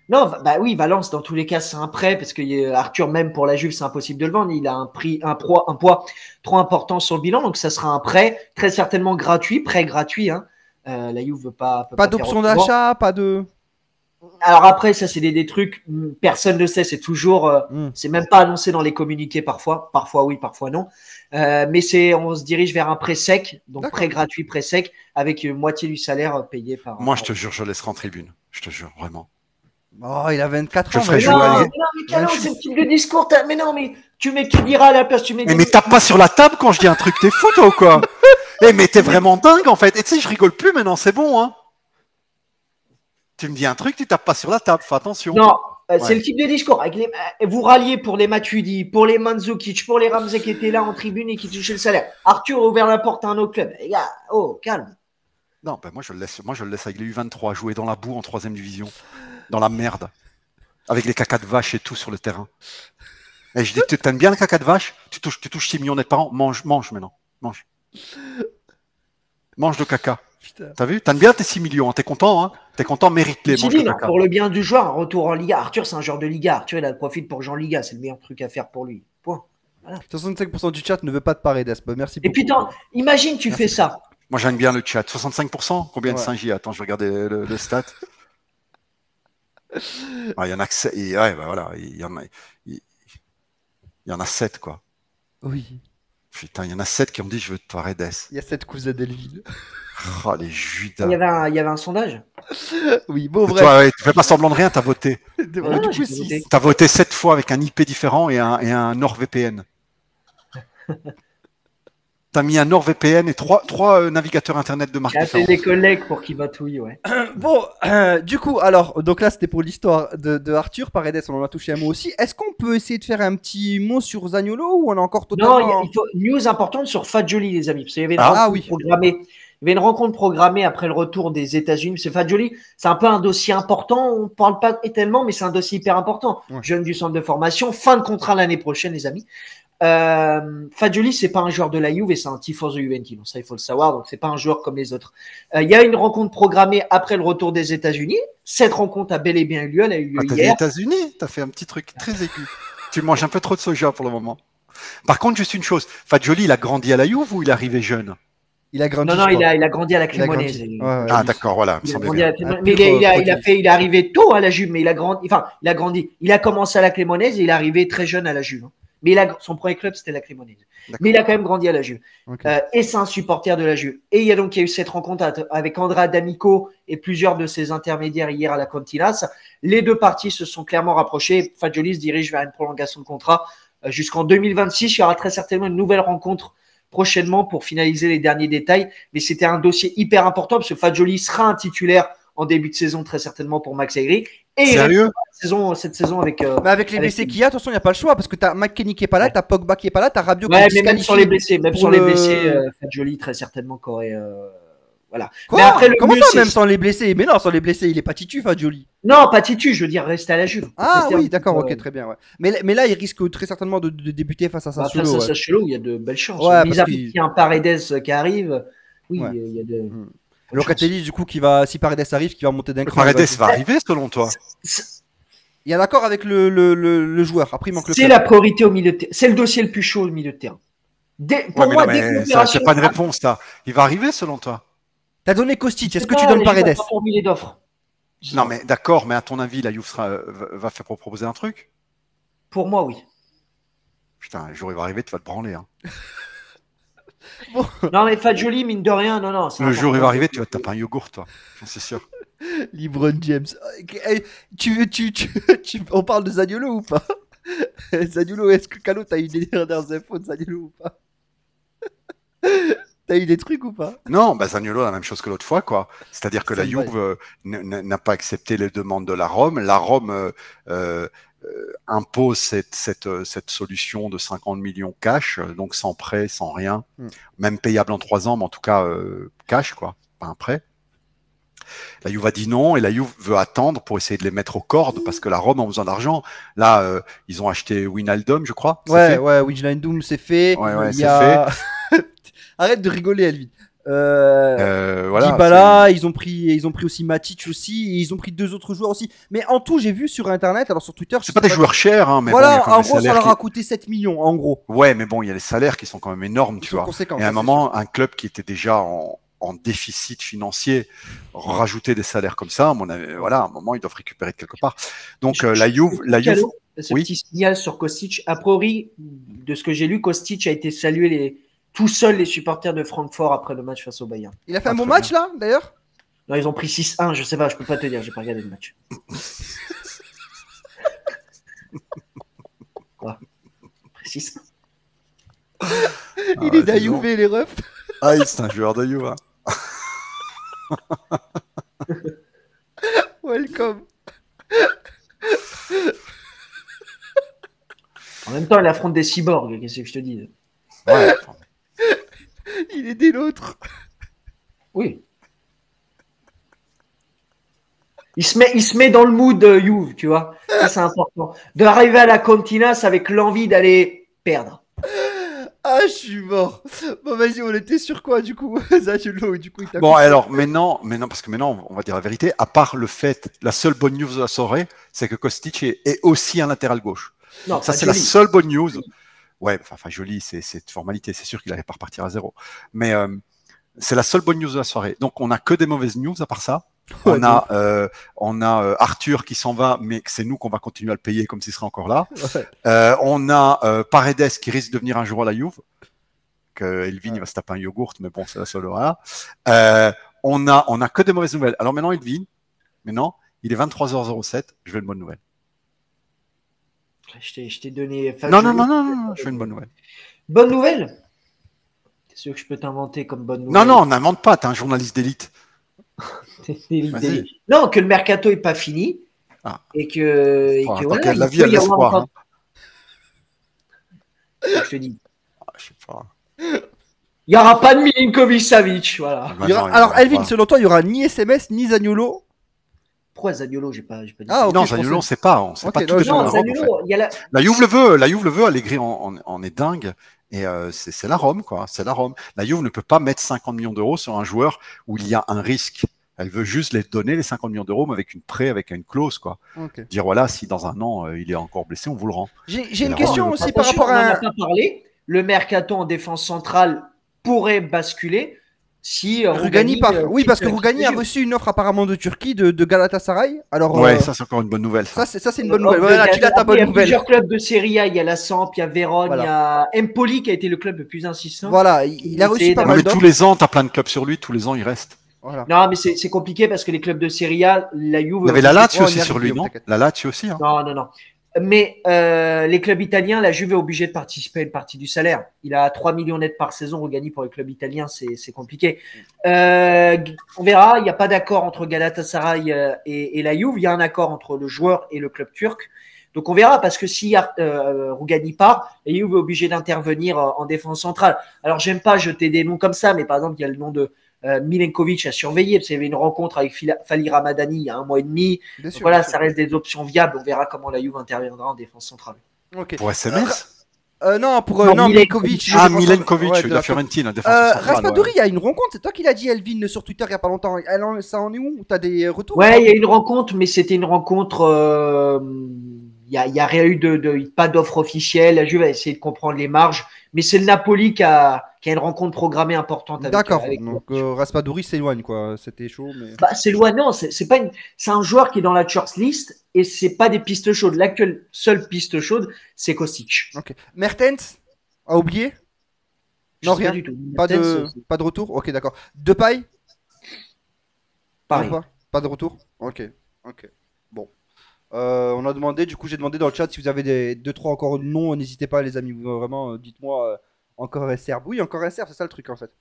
Non, bah oui, Valence, dans tous les cas, c'est un prêt, parce que Arthur, même pour la Juve, c'est impossible de le vendre. Il a un poids trop important sur le bilan, donc ça sera un prêt, très certainement gratuit, prêt gratuit. Hein. La Juve veut pas. Pas d'option d'achat, pas de. Alors après, ça, c'est des trucs, personne ne sait, c'est toujours. C'est même pas annoncé dans les communiqués parfois. Parfois oui, parfois non. Mais on se dirige vers un prêt sec, donc prêt gratuit, prêt sec, avec moitié du salaire payé par. Moi, je te jure, je laisserai en tribune. Je te jure, vraiment. Oh, il a 24 ans. Je ferai jouer à mais Calo, c'est le type de discours. Mais non, mais tu diras à la place. Mais tape pas sur la table quand je dis un truc, t'es fou, toi, ou quoi? Mais t'es vraiment dingue, en fait. Et tu sais, je rigole plus maintenant, c'est bon, hein. Tu me dis un truc, tu tapes pas sur la table, fais attention. Non, c'est le type de discours. Vous ralliez pour les Matuidi, pour les Mandzukic, pour les Ramsey qui étaient là en tribune et qui touchaient le salaire. Arthur a ouvert la porte à un autre club. Les gars, calme. Non, moi je le laisse avec les U23 jouer dans la boue en 3ème division. Dans la merde, avec les cacas de vache et tout sur le terrain. Et je dis, t'aimes bien le caca de vache? Tu touches 6 millions net par an? Mange maintenant. Mange. Mange le caca. Putain. T'as vu? T'aimes bien tes 6 millions, hein. T'es content, hein? T'es content, mérite-les. Mange le caca. Pour le bien du joueur, un retour en Liga. Arthur, c'est un joueur de Liga. Arthur, il a le profil pour jouer en Liga. C'est le meilleur truc à faire pour lui. Point. Voilà. 65% du chat ne veut pas de Paredes. Bah, merci beaucoup. Et putain, imagine, tu fais ça. Moi, j'aime bien le chat. 65%? Combien de 5J? Attends, je vais regarder le stat. Il y en a que 7. Ouais, bah voilà. Il y en a 7, quoi. Oui. Putain, il y en a 7 qui ont dit je veux Paredes. Il y a 7 cousins d'Elville. Oh, les Judas. Il y avait un sondage. Oui, bon, bref. Toi, ouais, tu fais pas semblant de rien, t'as voté. Du coup, 6. T'as voté 7 fois avec un IP différent et un NordVPN. T'as mis un NordVPN et 3 navigateurs internet de marque J'ai appelé différente. des collègues pour qu'ils votent oui, ouais. Bon, du coup, alors, donc là, c'était pour l'histoire de Arthur. Paredes, on en a touché un mot aussi. Est-ce qu'on peut essayer de faire un petit mot sur Zaniolo ou on a encore totalement... Non, il faut news importante sur Fagioli, les amis. Parce qu'il y avait une rencontre programmée. Il y avait une rencontre programmée après le retour des États-Unis. Parce que Fagioli, c'est un peu un dossier important. On ne parle pas tellement, mais c'est un dossier hyper important. Ouais. Jeune du centre de formation, fin de contrat l'année prochaine, les amis. Fagioli, c'est pas un joueur de la Juve et c'est un tifoso Juventino. Ça, il faut le savoir. Donc, c'est pas un joueur comme les autres. Il y a une rencontre programmée après le retour des États-Unis. Cette rencontre a bel et bien eu lieu. Elle a eu lieu hier. T'as dit États-Unis? T'as fait un petit truc très aigu. Tu manges un peu trop de soja pour le moment. Par contre, juste une chose. Fagioli, il a grandi à la Juve ou il est arrivé jeune? Il a grandi. Non, il a grandi à la Cremonese. Ah, d'accord, voilà. Mais il est arrivé tôt à la Juve, mais il a grandi. Il a commencé à la Cremonese et il est arrivé très jeune à la Juve. Mais son premier club, c'était la Cremonese. Mais il a quand même grandi à la Juve. Okay. Et c'est un supporter de la Juve. Et il y a eu cette rencontre avec Andrea D'Amico et plusieurs de ses intermédiaires hier à la Cantinas. Les deux parties se sont clairement rapprochées. Fagioli se dirige vers une prolongation de contrat jusqu'en 2026. Il y aura très certainement une nouvelle rencontre prochainement pour finaliser les derniers détails. Mais c'était un dossier hyper important parce que Fagioli sera un titulaire en début de saison très certainement pour Max Allegri. Et sérieux cette saison avec mais avec les blessés qu'il y a, attention, il n'y a pas le choix parce que tu as McKennie qui est pas là, tu as Pogba qui est pas là, tu as Rabiot qui est disqualifié. Même sur les blessés, Fagioli très certainement qu'aurait voilà. Quoi? Mais après, comment ça, même sans les blessés? Mais non, sans les blessés, il est pas titu, Fagioli. Non, pas titu, je veux dire rester à la Juve. Ah oui, d'accord, ok, très bien. Ouais. Mais là, il risque très certainement de débuter face à Sassuolo. Face à Sassuolo, il y a de belles chances. Ouais, mis à part qu'il y a un Paredes qui arrive, oui, il y a de... Locatelli, du coup, si Paredes arrive, qui va monter d'un cran. Paredes va arriver, selon toi? Il y a d'accord avec le joueur. Après, il manque le. C'est la priorité au milieu de terrain. C'est le dossier le plus chaud au milieu de terrain. Pour moi, c'est pas une réponse, ça. Il va arriver, selon toi? T'as donné Kostic. Est-ce que tu donnes Paredes? D'offres. Non, mais d'accord, mais à ton avis, la Juve va faire proposer un truc? Pour moi, oui. Putain, le jour il va arriver, tu vas te branler. Hein. Bon. Non, mais Fagioli, mine de rien, non. Le jour il va arriver, tu vas te taper un yogourt, toi. C'est sûr. LeBron James. On parle de Zaniolo ou pas? Zaniolo, est-ce que Calo, t'as eu des dernières infos de Zaniolo ou pas? T'as eu des trucs ou pas? Non, bah Zaniolo, la même chose que l'autre fois, quoi. C'est-à-dire que la Juve n'a pas accepté les demandes de la Rome. La Rome impose cette solution de 50 millions cash, donc sans prêt, sans rien, même payable en 3 ans, mais en tout cas cash, quoi, pas un prêt. La Juve a dit non et la Juve veut attendre pour essayer de les mettre aux cordes parce que la Rome a besoin d'argent. Là, ils ont acheté Wijnaldum, je crois. Ouais, Wijnaldum, c'est fait. Ouais, c'est fait. Arrête de rigoler, Elvin. Voilà, Dybala, ils ont pris aussi Matic aussi, et ils ont pris 2 autres joueurs aussi. Mais en tout, j'ai vu sur internet, alors sur Twitter, c'est pas des joueurs chers, hein, mais voilà, bon, en gros, ça leur a coûté 7 millions, en gros. Ouais, mais bon, il y a les salaires qui sont quand même énormes, tu vois. Et à un moment, un club qui était déjà en déficit financier, rajouter des salaires comme ça, voilà, à un moment, ils doivent récupérer de quelque part. Donc, la Juve, ce petit signal sur Kostic, a priori, de ce que j'ai lu, Kostic a été salué tout seul les supporters de Francfort après le match face au Bayern. Il a fait un bon match là, d'ailleurs? Non, ils ont pris 6-1, je sais pas, je peux pas te dire, j'ai pas regardé le match. Quoi? 6-1. Il est d'Ajuve, les refs. Ah, c'est un joueur de Juve. Hein. Welcome. En même temps, il affronte des cyborgs, qu'est-ce que je te dis? Ouais. Il est des nôtres. Oui. Il se met dans le mood Juve, tu vois. Ça, c'est important. D'arriver à la Continas avec l'envie d'aller perdre. Ah, je suis mort. Bon, vas-y, on était sur quoi du coup? Zaniolo, du coup, il t'a Bon, coupé. alors maintenant, parce que maintenant, on va dire la vérité, à part le fait, la seule bonne news de la soirée, c'est que Kostic est aussi un latéral gauche. Non, Ça, pas c'est la joli. seule bonne news. Ouais, enfin, joli, c'est une formalité, c'est sûr qu'il n'allait pas repartir à zéro. Mais c'est la seule bonne news de la soirée. Donc, on n'a que des mauvaises news à part ça. Ouais, On a Arthur qui s'en va, mais c'est nous qu'on va continuer à le payer comme s'il serait encore là. ouais. On a Paredes qui risque de venir un jour à la Juve. Que Elvin il va se taper un yogourt, mais bon, c'est la seule horreur. On a que des mauvaises nouvelles. Alors maintenant, Elvin, il est 23h07, je veux une bonne nouvelle. Je t'ai donné. Enfin, Non, je veux une bonne nouvelle. Bonne nouvelle. C'est sûr que je peux t'inventer comme bonne nouvelle. Non, n'invente pas, t'es un journaliste d'élite. Vas-y. Non, que le mercato est pas fini. Ah. Et que voilà, la vie a de l'espoir. Hein. Je te dis. Ah, je sais pas. Il n'y aura pas de Milinkovic-Savic. Voilà. Alors, Elvin, selon toi, il n'y aura ni SMS ni Zaniolo. Pourquoi Zaniolo? J'ai pas dit. Ah, okay, non, Zaniolo, on sait pas. On sait pas tout non, de Zaniolo, Rome, en fait. La Juve le veut. Allegri en est dingue. Et c'est la Rome, quoi. C'est la Rome. La Juve ne peut pas mettre 50 millions d'euros sur un joueur où il y a un risque. Elle veut juste les donner, les 50 millions d'euros, mais avec une prêt, avec une clause, quoi. Okay. Dire, voilà, si dans un an, il est encore blessé, on vous le rend. J'ai une question aussi par rapport à... On n'en a pas parlé. Le mercato en défense centrale pourrait basculer si Rougani part. Oui, parce que Rougani a reçu une offre apparemment de Turquie, de Galatasaray. Alors, ouais, ça c'est encore une bonne nouvelle. Ça c'est une bonne nouvelle. Voilà, tu as ta bonne nouvelle. Il y a plusieurs clubs de Serie A. Il y a la Samp, il y a Vérone, il y a Empoli qui a été le club le plus insistant. Voilà, il a reçu pas mal d'offres. Tous les ans, tu as plein de clubs sur lui. Tous les ans, il reste. Voilà. Non, mais c'est compliqué parce que les clubs de Serie A, la Juve. Il y avait la Lazio aussi sur lui, non? La Lazio aussi. Hein. Non. Mais les clubs italiens, la Juve est obligée de participer à une partie du salaire. Il a 3 millions net par saison. Rougani pour les clubs italiens, c'est compliqué. On verra. Il n'y a pas d'accord entre Galatasaray et la Juve. Il y a un accord entre le joueur et le club turc. Donc on verra parce que si Rougani part, la Juve est obligée d'intervenir en défense centrale. Alors j'aime pas jeter des noms comme ça, mais par exemple il y a le nom de Milenkovic à surveiller, parce qu'il y avait une rencontre avec Fali Ramadani il y a 1 mois et demi. Donc voilà, ça reste des options viables. On verra comment la Juve interviendra en défense centrale. Okay. Pour SMS non, pour Milenkovic. Ah, Milenkovic, de la Fiorentina. Raspadori, il y a une rencontre. C'est toi qui l'as dit, Elvin, sur Twitter il n'y a pas longtemps. Ça en est où? Tu as des retours? Ouais, il y a une rencontre, mais c'était une rencontre. Il n'y a rien eu pas d'offre officielle. La Juve a essayé de comprendre les marges. Mais c'est le Napoli qui a une rencontre programmée importante avec. D'accord. Donc Raspadori s'éloigne, quoi. C'était chaud. Mais... Bah, s'éloigne, non. C'est un joueur qui est dans la shortlist et c'est pas des pistes chaudes. L'actuelle seule piste chaude, c'est Kostic. Ok. Mertens a oublié? Non, rien. Pas du tout. Pas de retour? Ok, d'accord. Depay? Pareil. Pas de retour? Ok. Bon. On a demandé, du coup j'ai demandé dans le chat si vous avez 2-3 encore noms, n'hésitez pas les amis, vraiment dites-moi encore un Serbe. Oui, encore un Serbe, c'est ça le truc en fait.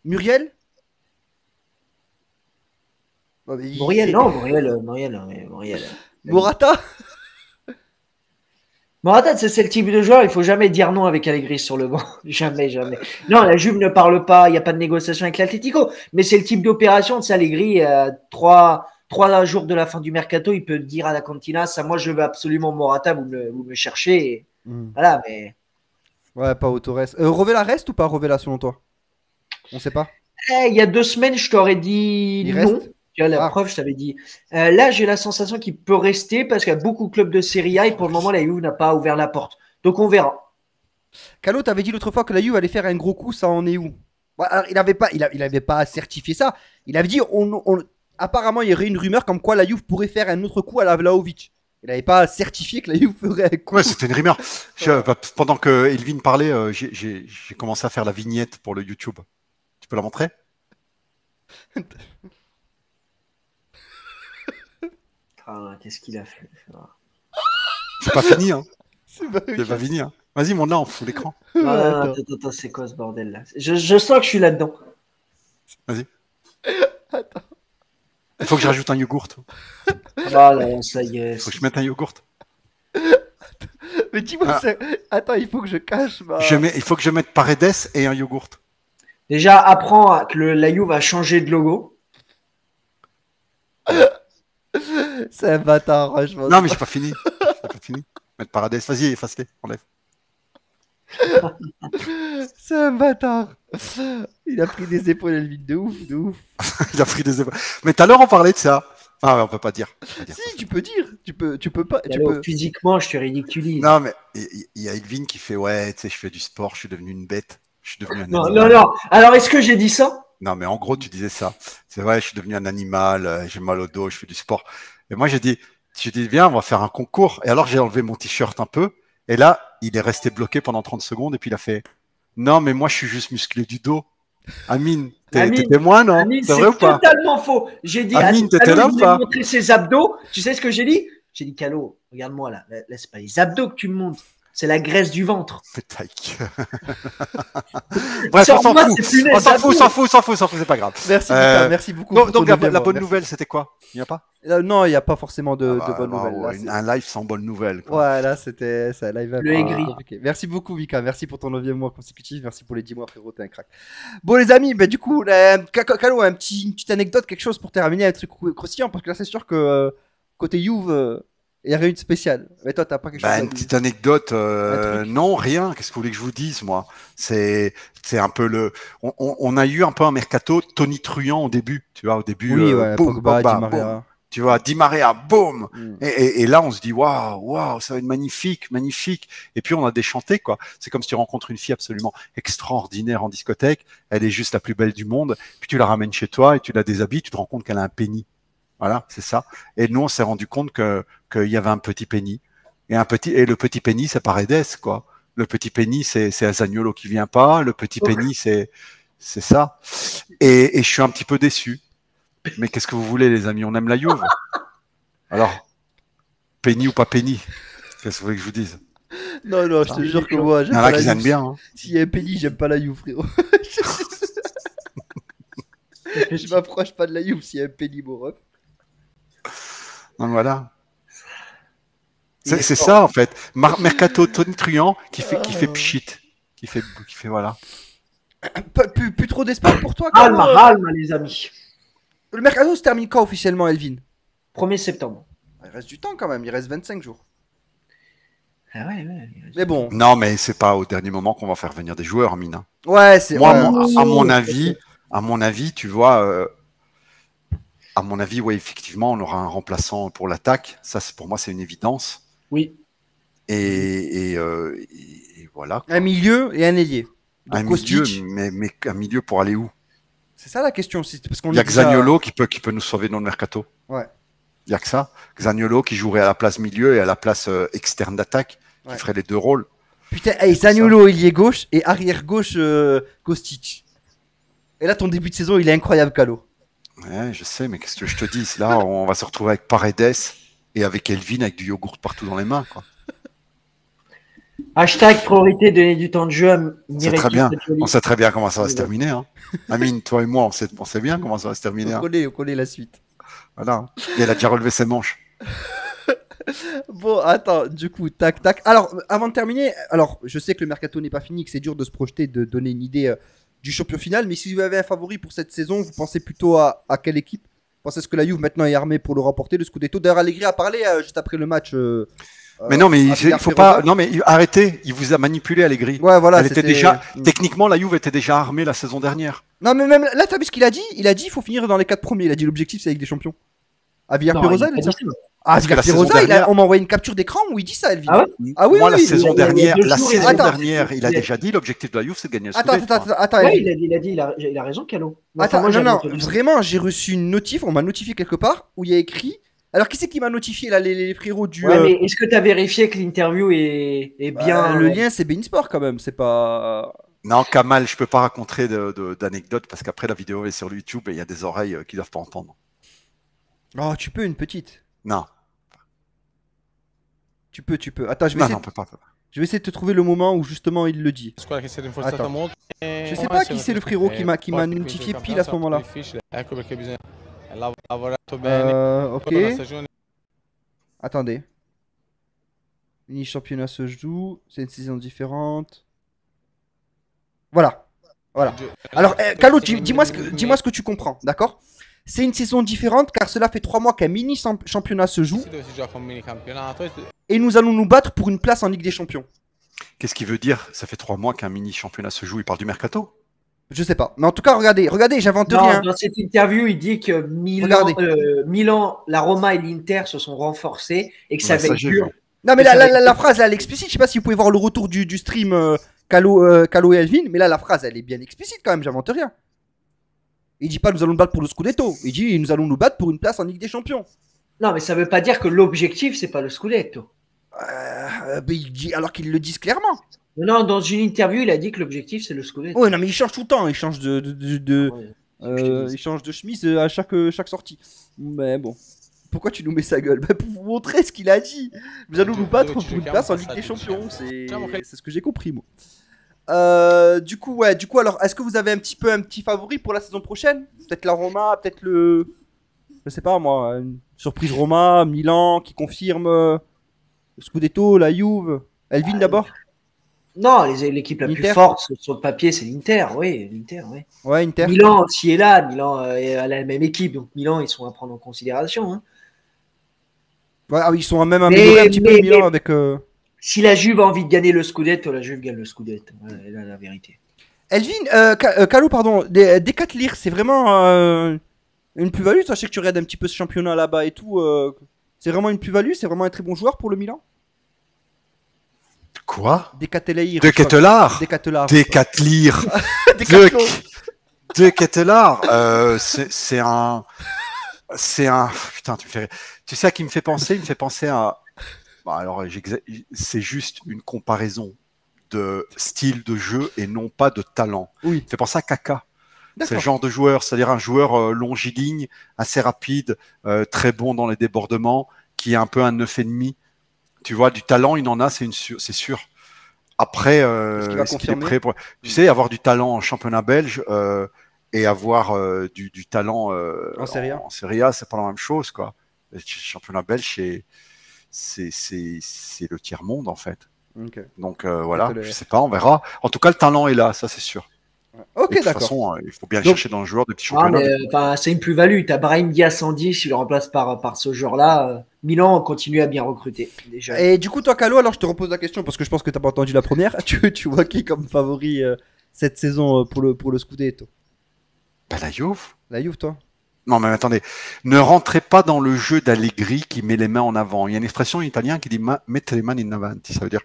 Muriel? Muriel. Morata? Morata, c'est le type de joueur, il faut jamais dire non avec Allegri sur le banc. jamais. Non, la Juve ne parle pas, il n'y a pas de négociation avec l'Atlético, mais c'est le type d'opération de Allegri, 3 jours de la fin du mercato, il peut dire à la Cantina, ça, moi je veux absolument Morata, vous me cherchez. Et... Voilà, mais. Ouais, pas Torres. Rovella reste ou pas Rovella selon toi? On sait pas. Il y a 2 semaines, je t'aurais dit il non. Reste Tu as la preuve, je t'avais dit. Là, j'ai la sensation qu'il peut rester parce qu'il y a beaucoup de clubs de Serie A et pour le moment, la Juve n'a pas ouvert la porte. Donc on verra. Calo, t'avais dit l'autre fois que la Juve allait faire un gros coup, ça en est où? Alors, il avait pas certifié ça. Il avait dit apparemment, il y aurait une rumeur comme quoi la Juve pourrait faire un autre coup à la Vlahovic. Il n'avait pas certifié que la Juve ferait un coup. Ouais, c'était une rumeur. Pendant que Elvin parlait, j'ai commencé à faire la vignette pour le YouTube. Tu peux la montrer? Qu'est-ce qu'il a fait? C'est pas fini, hein. C'est pas fini, hein. Vas-y, monte là, on fout l'écran. Attends, c'est quoi ce bordel là? Je sens que je suis là-dedans. Vas-y. Attends. Il faut que je rajoute un yogourt. Ah là, ça y est. Il faut que je mette un yogourt. Mais dis-moi, attends, il faut que je cache. Il faut que je mette Paredes et un yogourt. Déjà, apprends que la Juve va changer de logo. C'est un bâtard, franchement. Non, mais j'ai pas fini. J'ai pas fini. Mettre Paredes, vas-y, efface-les, enlève. C'est un bâtard. Il a pris des épaules Elvin, de ouf, de ouf. Il a pris des épaules. Mais tout à l'heure, on parlait de ça. Ah, ouais, on peut pas dire. Si, tu peux dire. Tu peux pas. Tu Alors, peux... physiquement, je te ridiculise. Non, mais il y a Elvin qui fait ouais, tu sais, je fais du sport, je suis devenu une bête. Je suis devenu un Non, animal. non, non. Alors, est-ce que j'ai dit ça? Non, mais en gros, tu disais ça. C'est vrai, je suis devenu un animal, j'ai mal au dos, je fais du sport. Et moi, j'ai dit, viens, on va faire un concours. Et alors, j'ai enlevé mon t-shirt un peu. Et là, il est resté bloqué pendant 30 secondes. Et puis, il a fait, non, mais moi, je suis juste musclé du dos. Amine, t'es témoin, non? C'est vrai ou pas? C'est totalement faux. J'ai dit, Amine, t'étais là ou pas? montrer ses abdos. Tu sais ce que j'ai dit? J'ai dit, Calo, regarde-moi là. Là, c'est pas les abdos que tu me montres. C'est la graisse du ventre. Bref, on s'en fout, c'est pas grave. Merci, Mika, merci beaucoup. Donc la bonne nouvelle, c'était quoi? Il n'y a pas? Non, il n'y a pas forcément de bonne nouvelle. Là, un live sans bonne nouvelle. Ouais, là, c'était un live le aigri. Merci beaucoup, Mika. Merci pour ton 9e mois consécutif. Merci pour les 10 mois, frérot. T'es un crack. Bon, les amis, bah, du coup, Calo, une petite anecdote, quelque chose pour terminer, un truc croustillant. Parce que là, c'est sûr que côté Juve. Il y avait une spéciale. Mais toi, t'as pas quelque chose à dire? Une petite anecdote, non, rien. Qu'est-ce que vous voulez que je vous dise, moi? C'est un peu le. On a eu un peu un mercato Tony Truant au début, tu vois, au début. Oui, ouais, boum, Pogba, Pogba, Di Maria. boum. Tu vois, Di Maria, boum. Et là, on se dit, waouh, ça va être magnifique, magnifique. Et puis, on a déchanté, quoi. C'est comme si tu rencontres une fille absolument extraordinaire en discothèque. Elle est juste la plus belle du monde. Puis tu la ramènes chez toi et tu la déshabilles. Tu te rends compte qu'elle a un pénis. Voilà, c'est ça. Et nous, on s'est rendu compte qu'il y avait un petit pénis. Et le petit pénis, c'est Paredes, quoi. Le petit pénis, c'est Zaniolo qui vient pas. Le petit pénis, c'est ça. Et je suis un petit peu déçu. Mais qu'est-ce que vous voulez, les amis? On aime la Juve. Alors, pénis ou pas pénis? Qu'est-ce que vous voulez que je vous dise? Non, je te jure que moi, j'aime pas la Juve. Il y en a qui aiment bien. Hein. S'il y a un pénis, j'aime pas la Juve, frérot. Je m'approche pas de la Juve s'il y a un pénis, mon ref. Donc voilà. C'est ça en fait. Mercato Tony Truant qui fait pchit, qui fait voilà. Plus trop d'espoir pour toi. Alma, les amis. Le mercato se termine quand officiellement, Elvin? 1er septembre. Il reste du temps quand même. Il reste 25 jours. Ah ouais. Mais bon. Non, mais c'est pas au dernier moment qu'on va faire venir des joueurs, Mina. Ouais, c'est. Moi, à mon avis, tu vois. À mon avis, ouais, effectivement, on aura un remplaçant pour l'attaque. Ça, pour moi, c'est une évidence. Oui. Et voilà. Quoi. Un milieu et un ailier. Donc, un milieu, mais un milieu pour aller où? C'est ça la question. Parce qu'on il y a que Zaniolo qui peut nous sauver dans le mercato. Ouais. Il y a que ça. Zaniolo qui jouerait à la place milieu et à la place externe d'attaque, qui ferait les deux rôles. Putain, Zaniolo, ailier gauche et arrière gauche, Kostic. Et là, ton début de saison, il est incroyable, Calo. Ouais, je sais, mais qu'est-ce que je te dis? Là, on va se retrouver avec Paredes et avec Elvin avec du yogourt partout dans les mains. Quoi. Hashtag priorité, donner du temps de jeu à c'est très bien. On sait très bien comment ça va se terminer. Hein. Amine, toi et moi, on sait bien comment ça va se terminer. On connaît la suite. Voilà. Et elle a déjà relevé ses manches. Bon, attends, du coup, tac. Alors, avant de terminer, je sais que le mercato n'est pas fini, que c'est dur de se projeter, de donner une idée du champion final, mais si vous avez un favori pour cette saison, vous pensez plutôt à quelle équipe? Vous pensez que la Juve maintenant est armée pour le remporter, le Scudetto? D'ailleurs, Allegri a parlé juste après le match. Mais non, mais il faut pas. Non, mais arrêtez. Il vous a manipulé, Allegri. Ouais, voilà. Elle était déjà. Techniquement, la Juve était déjà armée la saison dernière. Non, mais même là, t'as vu ce qu'il a dit? Il a dit il faut finir dans les 4 premiers. Il a dit l'objectif, c'est avec des champions. À Villar-Perosa, il a dit ça. Ah, Villar-Perosa, on m'a envoyé une capture d'écran où il dit ça, Elvin. Ah oui, moi, la saison dernière, il a déjà dit l'objectif de la Juve, c'est de gagner le Scudetto. Attends. Ouais, il a raison, Calo. Attends, non, vraiment, j'ai reçu une notif, on m'a notifié quelque part où il y a écrit. Alors, qui c'est qui m'a notifié là, les frérots du. Ouais, mais est-ce que tu as vérifié que l'interview est bien. Le lien, c'est Beansport quand même, c'est pas. Non, Kamal, je peux pas raconter d'anecdotes parce qu'après la vidéo est sur YouTube et il y a des oreilles qui doivent pas entendre. Oh, tu peux une petite. Non. Tu peux. Attends, je vais essayer de te trouver le moment où justement il le dit. Attends. Je sais pas qui c'est le frérot qui m'a notifié pile à ce moment-là. Ok. Attendez. Mini championnat se joue, c'est une saison différente. Voilà. Alors, Calo, dis-moi ce que tu comprends, d'accord? C'est une saison différente car cela fait 3 mois qu'un mini-championnat se joue et nous allons nous battre pour une place en Ligue des Champions. Qu'est-ce qu'il veut dire? Ça fait 3 mois qu'un mini-championnat se joue. Il parle du mercato? Je sais pas. Mais en tout cas, regardez, j'invente rien. Dans cette interview, il dit que Milan, la Roma et l'Inter se sont renforcés et que ça va être dur. Non, mais la phrase, elle est explicite. Je sais pas si vous pouvez voir le retour du stream Calo et Elvin, mais là, la phrase, elle est bien explicite quand même, j'invente rien. Il dit pas nous allons nous battre pour le Scudetto. Il dit nous allons nous battre pour une place en Ligue des Champions. Non, mais ça veut pas dire que l'objectif, c'est pas le Scudetto. Il dit, alors qu'ils le disent clairement. Non, dans une interview, il a dit que l'objectif, c'est le Scudetto. Oui, non, mais il change tout le temps. Il change il change de chemise à chaque sortie. Mais bon. Pourquoi tu nous mets sa gueule? Pour vous montrer ce qu'il a dit. Nous allons nous battre pour une place en Ligue des Champions. C'est ce que j'ai compris, moi. Du coup, alors, est-ce que vous avez un petit favori pour la saison prochaine? Peut-être la Roma, peut-être je sais pas moi, une surprise Roma, Milan qui confirme le Scudetto, la Juve. Elvin d'abord? Non, l'équipe la plus forte sur le papier, c'est l'Inter, oui. L'Inter, oui. Ouais, Inter. Milan aussi est là. Milan a la même équipe, donc Milan, ils sont à prendre en considération. Hein. Ouais, ils sont même améliorés un petit peu Milan avec. Si la Juve a envie de gagner le Scudetto, la Juve gagne le Scudetto. Voilà, la vérité. Elvin, Calo, pardon, des 4 lires, c'est vraiment une plus-value. Sachez que tu regardes un petit peu ce championnat là-bas et tout. C'est vraiment une plus-value. C'est vraiment un très bon joueur pour le Milan. Quoi? Des Catellaire. De Kettelard. Des Catellar. Des Catlir. De Kettelard. C'est un. Putain, tu sais à qui me fait penser? Il me fait penser à. Bah, alors, c'est juste une comparaison de style de jeu et non pas de talent. Oui. Il fait penser à Kaka. C'est le genre de joueur, c'est-à-dire un joueur longiligne, assez rapide, très bon dans les débordements, qui est un peu un 9,5. Tu vois, du talent, il en a, c'est sûr. Après, est-ce qu'il est prêt pour... Tu sais, avoir du talent en championnat belge et avoir du talent en Serie A, c'est pas la même chose, quoi. Le championnat belge, c'est le tiers-monde, en fait. Okay. Donc voilà, je sais pas, on verra. En tout cas, le talent est là, ça c'est sûr. Ok, d'accord. De toute façon, il faut bien chercher dans le joueur des petits championnats. C'est une plus-value. Tu as Brahim Diaz 110, tu le remplaces par ce joueur-là. Milan continue à bien recruter. Déjà. Et du coup, toi, Calo, alors je te repose la question parce que je pense que tu n'as pas entendu la première. Tu vois qui comme favori cette saison pour le Scudetto? Bah, la Juve. La Juve, toi? Non, mais attendez, ne rentrez pas dans le jeu d'Allegri qui met les mains en avant. Il y a une expression en italien qui dit mettre les mains in avanti. Ça veut dire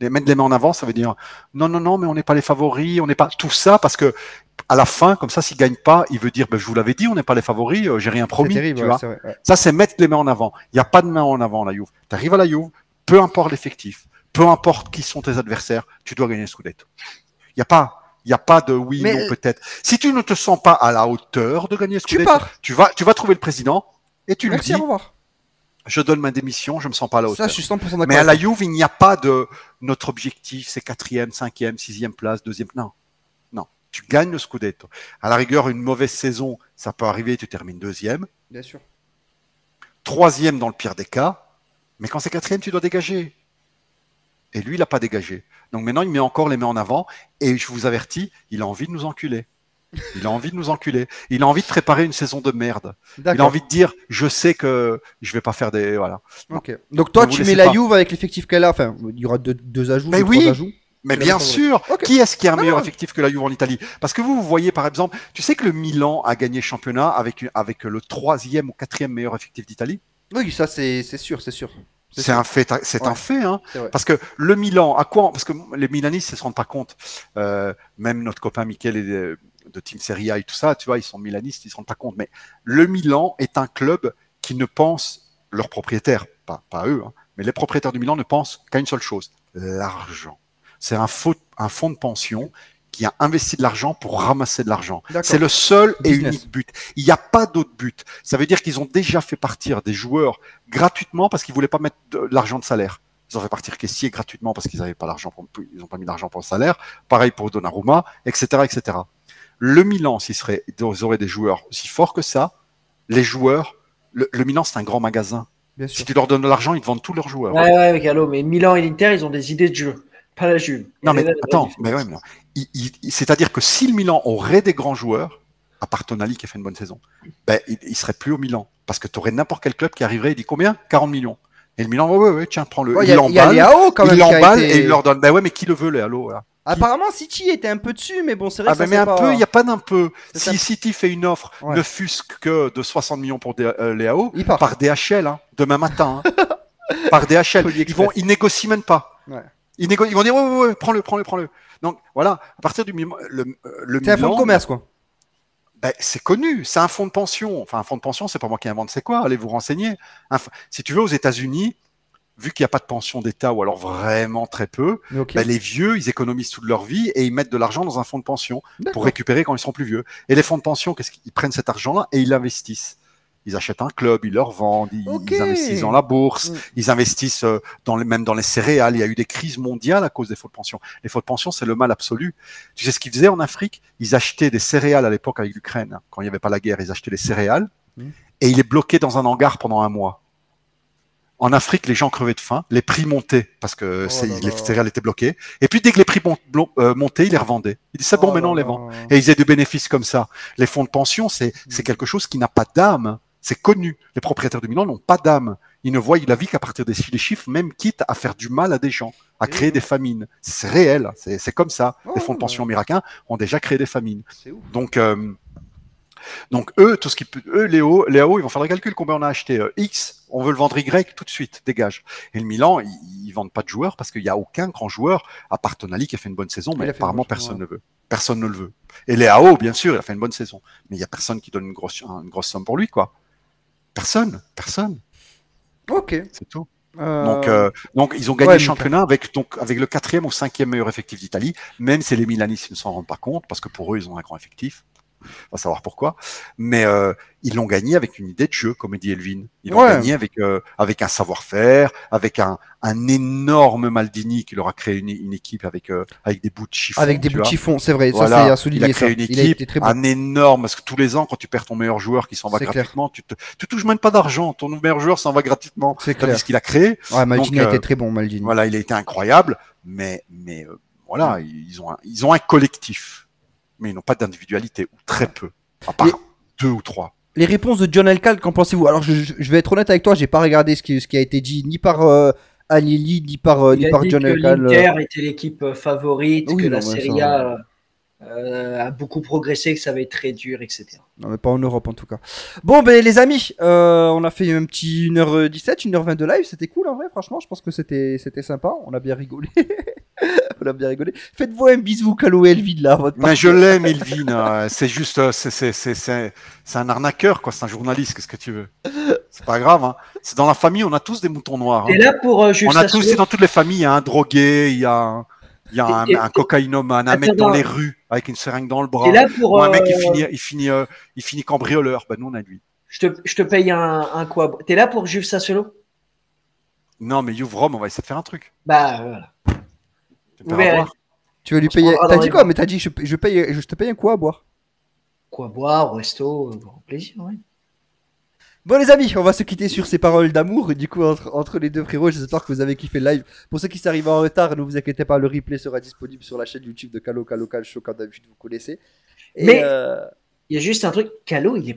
mettre les mains en avant, ça veut dire non, mais on n'est pas les favoris, on n'est pas tout ça parce que à la fin, comme ça, s'ils gagnent pas, il veut dire je vous l'avais dit, on n'est pas les favoris, j'ai rien promis. Terrible, tu vois. Vrai, ouais. Ça, c'est mettre les mains en avant. Il n'y a pas de main en avant, la Juve. Tu arrives à la Juve, peu importe l'effectif, peu importe qui sont tes adversaires, tu dois gagner le Scudetto. Il n'y a pas de oui, non, peut-être. Si tu ne te sens pas à la hauteur de gagner le Scudetto, tu vas trouver le président et tu lui dis au revoir. Je donne ma démission, je me sens pas à la hauteur. Ça, je suis 100% d'accord. Mais à la Juve, il n'y a pas de notre objectif, c'est 4e, 5e, 6e place, 2e. Non. Tu gagnes le Scudetto. À la rigueur, une mauvaise saison, ça peut arriver, tu termines 2e. Bien sûr. 3e dans le pire des cas. Mais quand c'est 4e, tu dois dégager. Et lui, il n'a pas dégagé. Donc maintenant, il met encore les mains en avant. Et je vous avertis, il a envie de nous enculer. Il a envie de nous enculer. Il a envie de préparer une saison de merde. Il a envie de dire, je sais que je vais pas faire des... Voilà. Okay. Donc toi, tu mets la Juve avec l'effectif qu'elle a. Enfin, il y aura deux ajouts, mais trois ajouts. Mais bien sûr. Okay. Qui est-ce qui a un meilleur effectif que la Juve en Italie? Parce que vous voyez, par exemple, tu sais que le Milan a gagné le championnat avec le 3e ou 4e meilleur effectif d'Italie? Oui, ça c'est sûr. C'est un fait, un fait, hein. Parce que le Milan, à quoi? Parce que les Milanistes ne se rendent pas compte. Même notre copain Michele de Team Serie A et tout ça, tu vois, ils sont milanistes, ils se rendent pas compte. Mais le Milan est un club qui ne pense, leurs propriétaires, pas eux, hein, mais les propriétaires du Milan ne pensent qu'à une seule chose, l'argent. C'est un fonds de pension qui a investi de l'argent pour ramasser de l'argent. C'est le seul et unique but. Il n'y a pas d'autre but. Ça veut dire qu'ils ont déjà fait partir des joueurs gratuitement parce qu'ils voulaient pas mettre de l'argent de salaire. Ils ont fait partir caissier gratuitement parce qu'ils n'avaient pas l'argent, ils n'ont pas mis d'argent pour le salaire. Pareil pour Donnarumma, etc., etc. Le Milan, ils auraient des joueurs aussi forts que ça, les joueurs, le Milan, c'est un grand magasin. Si tu leur donnes de l'argent, ils te vendent tous leurs joueurs. Ouais, Gallo, mais Milan et l'Inter, ils ont des idées de jeu, pas la Juve. Non, mais attends, c'est-à-dire que si le Milan aurait des grands joueurs, à part Tonali qui a fait une bonne saison, ben, il serait plus au Milan. Parce que tu aurais n'importe quel club qui arriverait et dit combien 40 millions. Et le Milan, ouais, tiens, prends-le. Il y a Léao quand même. Il l'emballe et il leur donne. Ben ouais, mais qui le veut, Léao là. Apparemment, City était un peu dessus, mais bon, c'est vrai que ça mais un peu, il n'y a pas d'un peu. C'est Si City fait une offre, ne fût-ce que de 60 millions pour Léao, Il part. par DHL, hein, demain matin, hein, par DHL, ils négocient même pas. Ouais. Ils vont dire, ouais, prends-le. Donc voilà, à partir du moment, le C'est un fonds de commerce, quoi. Ben, c'est connu, c'est un fonds de pension. Enfin, un fonds de pension, c'est pas moi qui invente, c'est quoi? Allez vous renseigner. Si tu veux, aux États-Unis, vu qu'il n'y a pas de pension d'État ou alors vraiment très peu, ben, les vieux, ils économisent toute leur vie et ils mettent de l'argent dans un fonds de pension pour récupérer quand ils seront plus vieux. Et les fonds de pension, qu'est-ce qu'ils prennent cet argent-là et ils l'investissent. Ils achètent un club, ils leur vendent, ils investissent dans la bourse, ils investissent même dans les céréales. Il y a eu des crises mondiales à cause des fonds de pension. Les fonds de pension, c'est le mal absolu. Tu sais ce qu'ils faisaient en Afrique? Ils achetaient des céréales à l'époque avec l'Ukraine. Quand il n'y avait pas la guerre, ils achetaient des céréales et ils les bloquaient dans un hangar pendant un mois. En Afrique, les gens crevaient de faim, les prix montaient parce que les céréales étaient bloquées. Et puis dès que les prix montaient, ils les revendaient. Ils disaient c'est bon, maintenant on les vend. Et ils faisaient du bénéfice comme ça. Les fonds de pension, c'est quelque chose qui n'a pas d'âme. C'est connu. Les propriétaires de Milan n'ont pas d'âme. Ils ne voient la vie qu'à partir des chiffres, même quitte à faire du mal à des gens, à créer des famines. C'est réel. C'est comme ça. Les fonds de pension américains ont déjà créé des famines. Donc eux, tout ce qui peut, Léo, ils vont faire le calcul combien on a acheté X, on veut le vendre Y tout de suite, dégage. Et le Milan, ils vendent pas de joueurs parce qu'il n'y a aucun grand joueur à part Tonali qui a fait une bonne saison, mais apparemment personne ne veut. Personne ne le veut. Et Léao, bien sûr, il a fait une bonne saison, mais il y a personne qui donne une grosse somme pour lui, quoi. Personne. Ok. C'est tout. Donc ils ont gagné le championnat avec le 4e ou 5e meilleur effectif d'Italie, même si les Milanistes ne s'en rendent pas compte parce que pour eux ils ont un grand effectif. On va savoir pourquoi, mais ils l'ont gagné avec une idée de jeu, comme dit Elvin. Ils l'ont gagné avec un savoir-faire, avec un énorme Maldini qui leur a créé une équipe avec des bouts de chiffon. Avec des bouts de chiffon, c'est vrai. Voilà. Ça, c'est à souligner. Il a créé une équipe, un énorme, parce que tous les ans, quand tu perds ton meilleur joueur qui s'en va gratuitement, tu touches même pas d'argent. Ton meilleur joueur s'en va gratuitement. C'est clair. Ce qu'il a créé. Ouais, Maldini a été très bon, Maldini. Voilà, il a été incroyable, mais voilà, ils ont un collectif. Mais ils n'ont pas d'individualité, ou très peu, à part 2 ou 3. Les réponses de John Elkal, qu'en pensez-vous? Alors, je vais être honnête avec toi, j'ai pas regardé ce qui a été dit ni par Agnelli, ni par John Elkal. L'Inter était l'équipe favorite, que la Serie A a beaucoup progressé, que ça va être très dur, etc. Non, mais pas en Europe en tout cas. Bon, ben les amis, on a fait un petit 1h17, 1h20 de live, c'était cool en vrai, franchement, je pense que c'était sympa, on a bien rigolé. On a bien rigolé. Faites-vous un bisou, Calo et Elvin là. Mais je l'aime, Elvin. C'est juste, c'est un arnaqueur, quoi. C'est un journaliste. Qu'est-ce que tu veux? C'est pas grave. Hein. C'est dans la famille, on a tous des moutons noirs. Hein. Et là pour on a tous, c'est dans toutes les familles. Il y a un drogué, il y a un cocaïnomane, un mec dans les rues avec une seringue dans le bras. Et là pour un mec il finit cambrioleur. Ben nous on a lui. Je te paye un quoi? T'es là pour Juve Sassuolo? Non, mais Juve Rome, on va essayer de faire un truc. Bah voilà. Tu veux lui payer? T'as dit quoi? Mais t'as dit je te paye un coup à boire. Quoi boire, resto, grand plaisir, ouais. Bon les amis, on va se quitter sur ces paroles d'amour du coup entre les deux frérots. J'espère que vous avez kiffé le live. Pour ceux qui s'arrivent en retard, ne vous inquiétez pas, le replay sera disponible sur la chaîne YouTube de Calo Show, comme d'habitude vous connaissez. Mais il y a juste un truc, Calo il est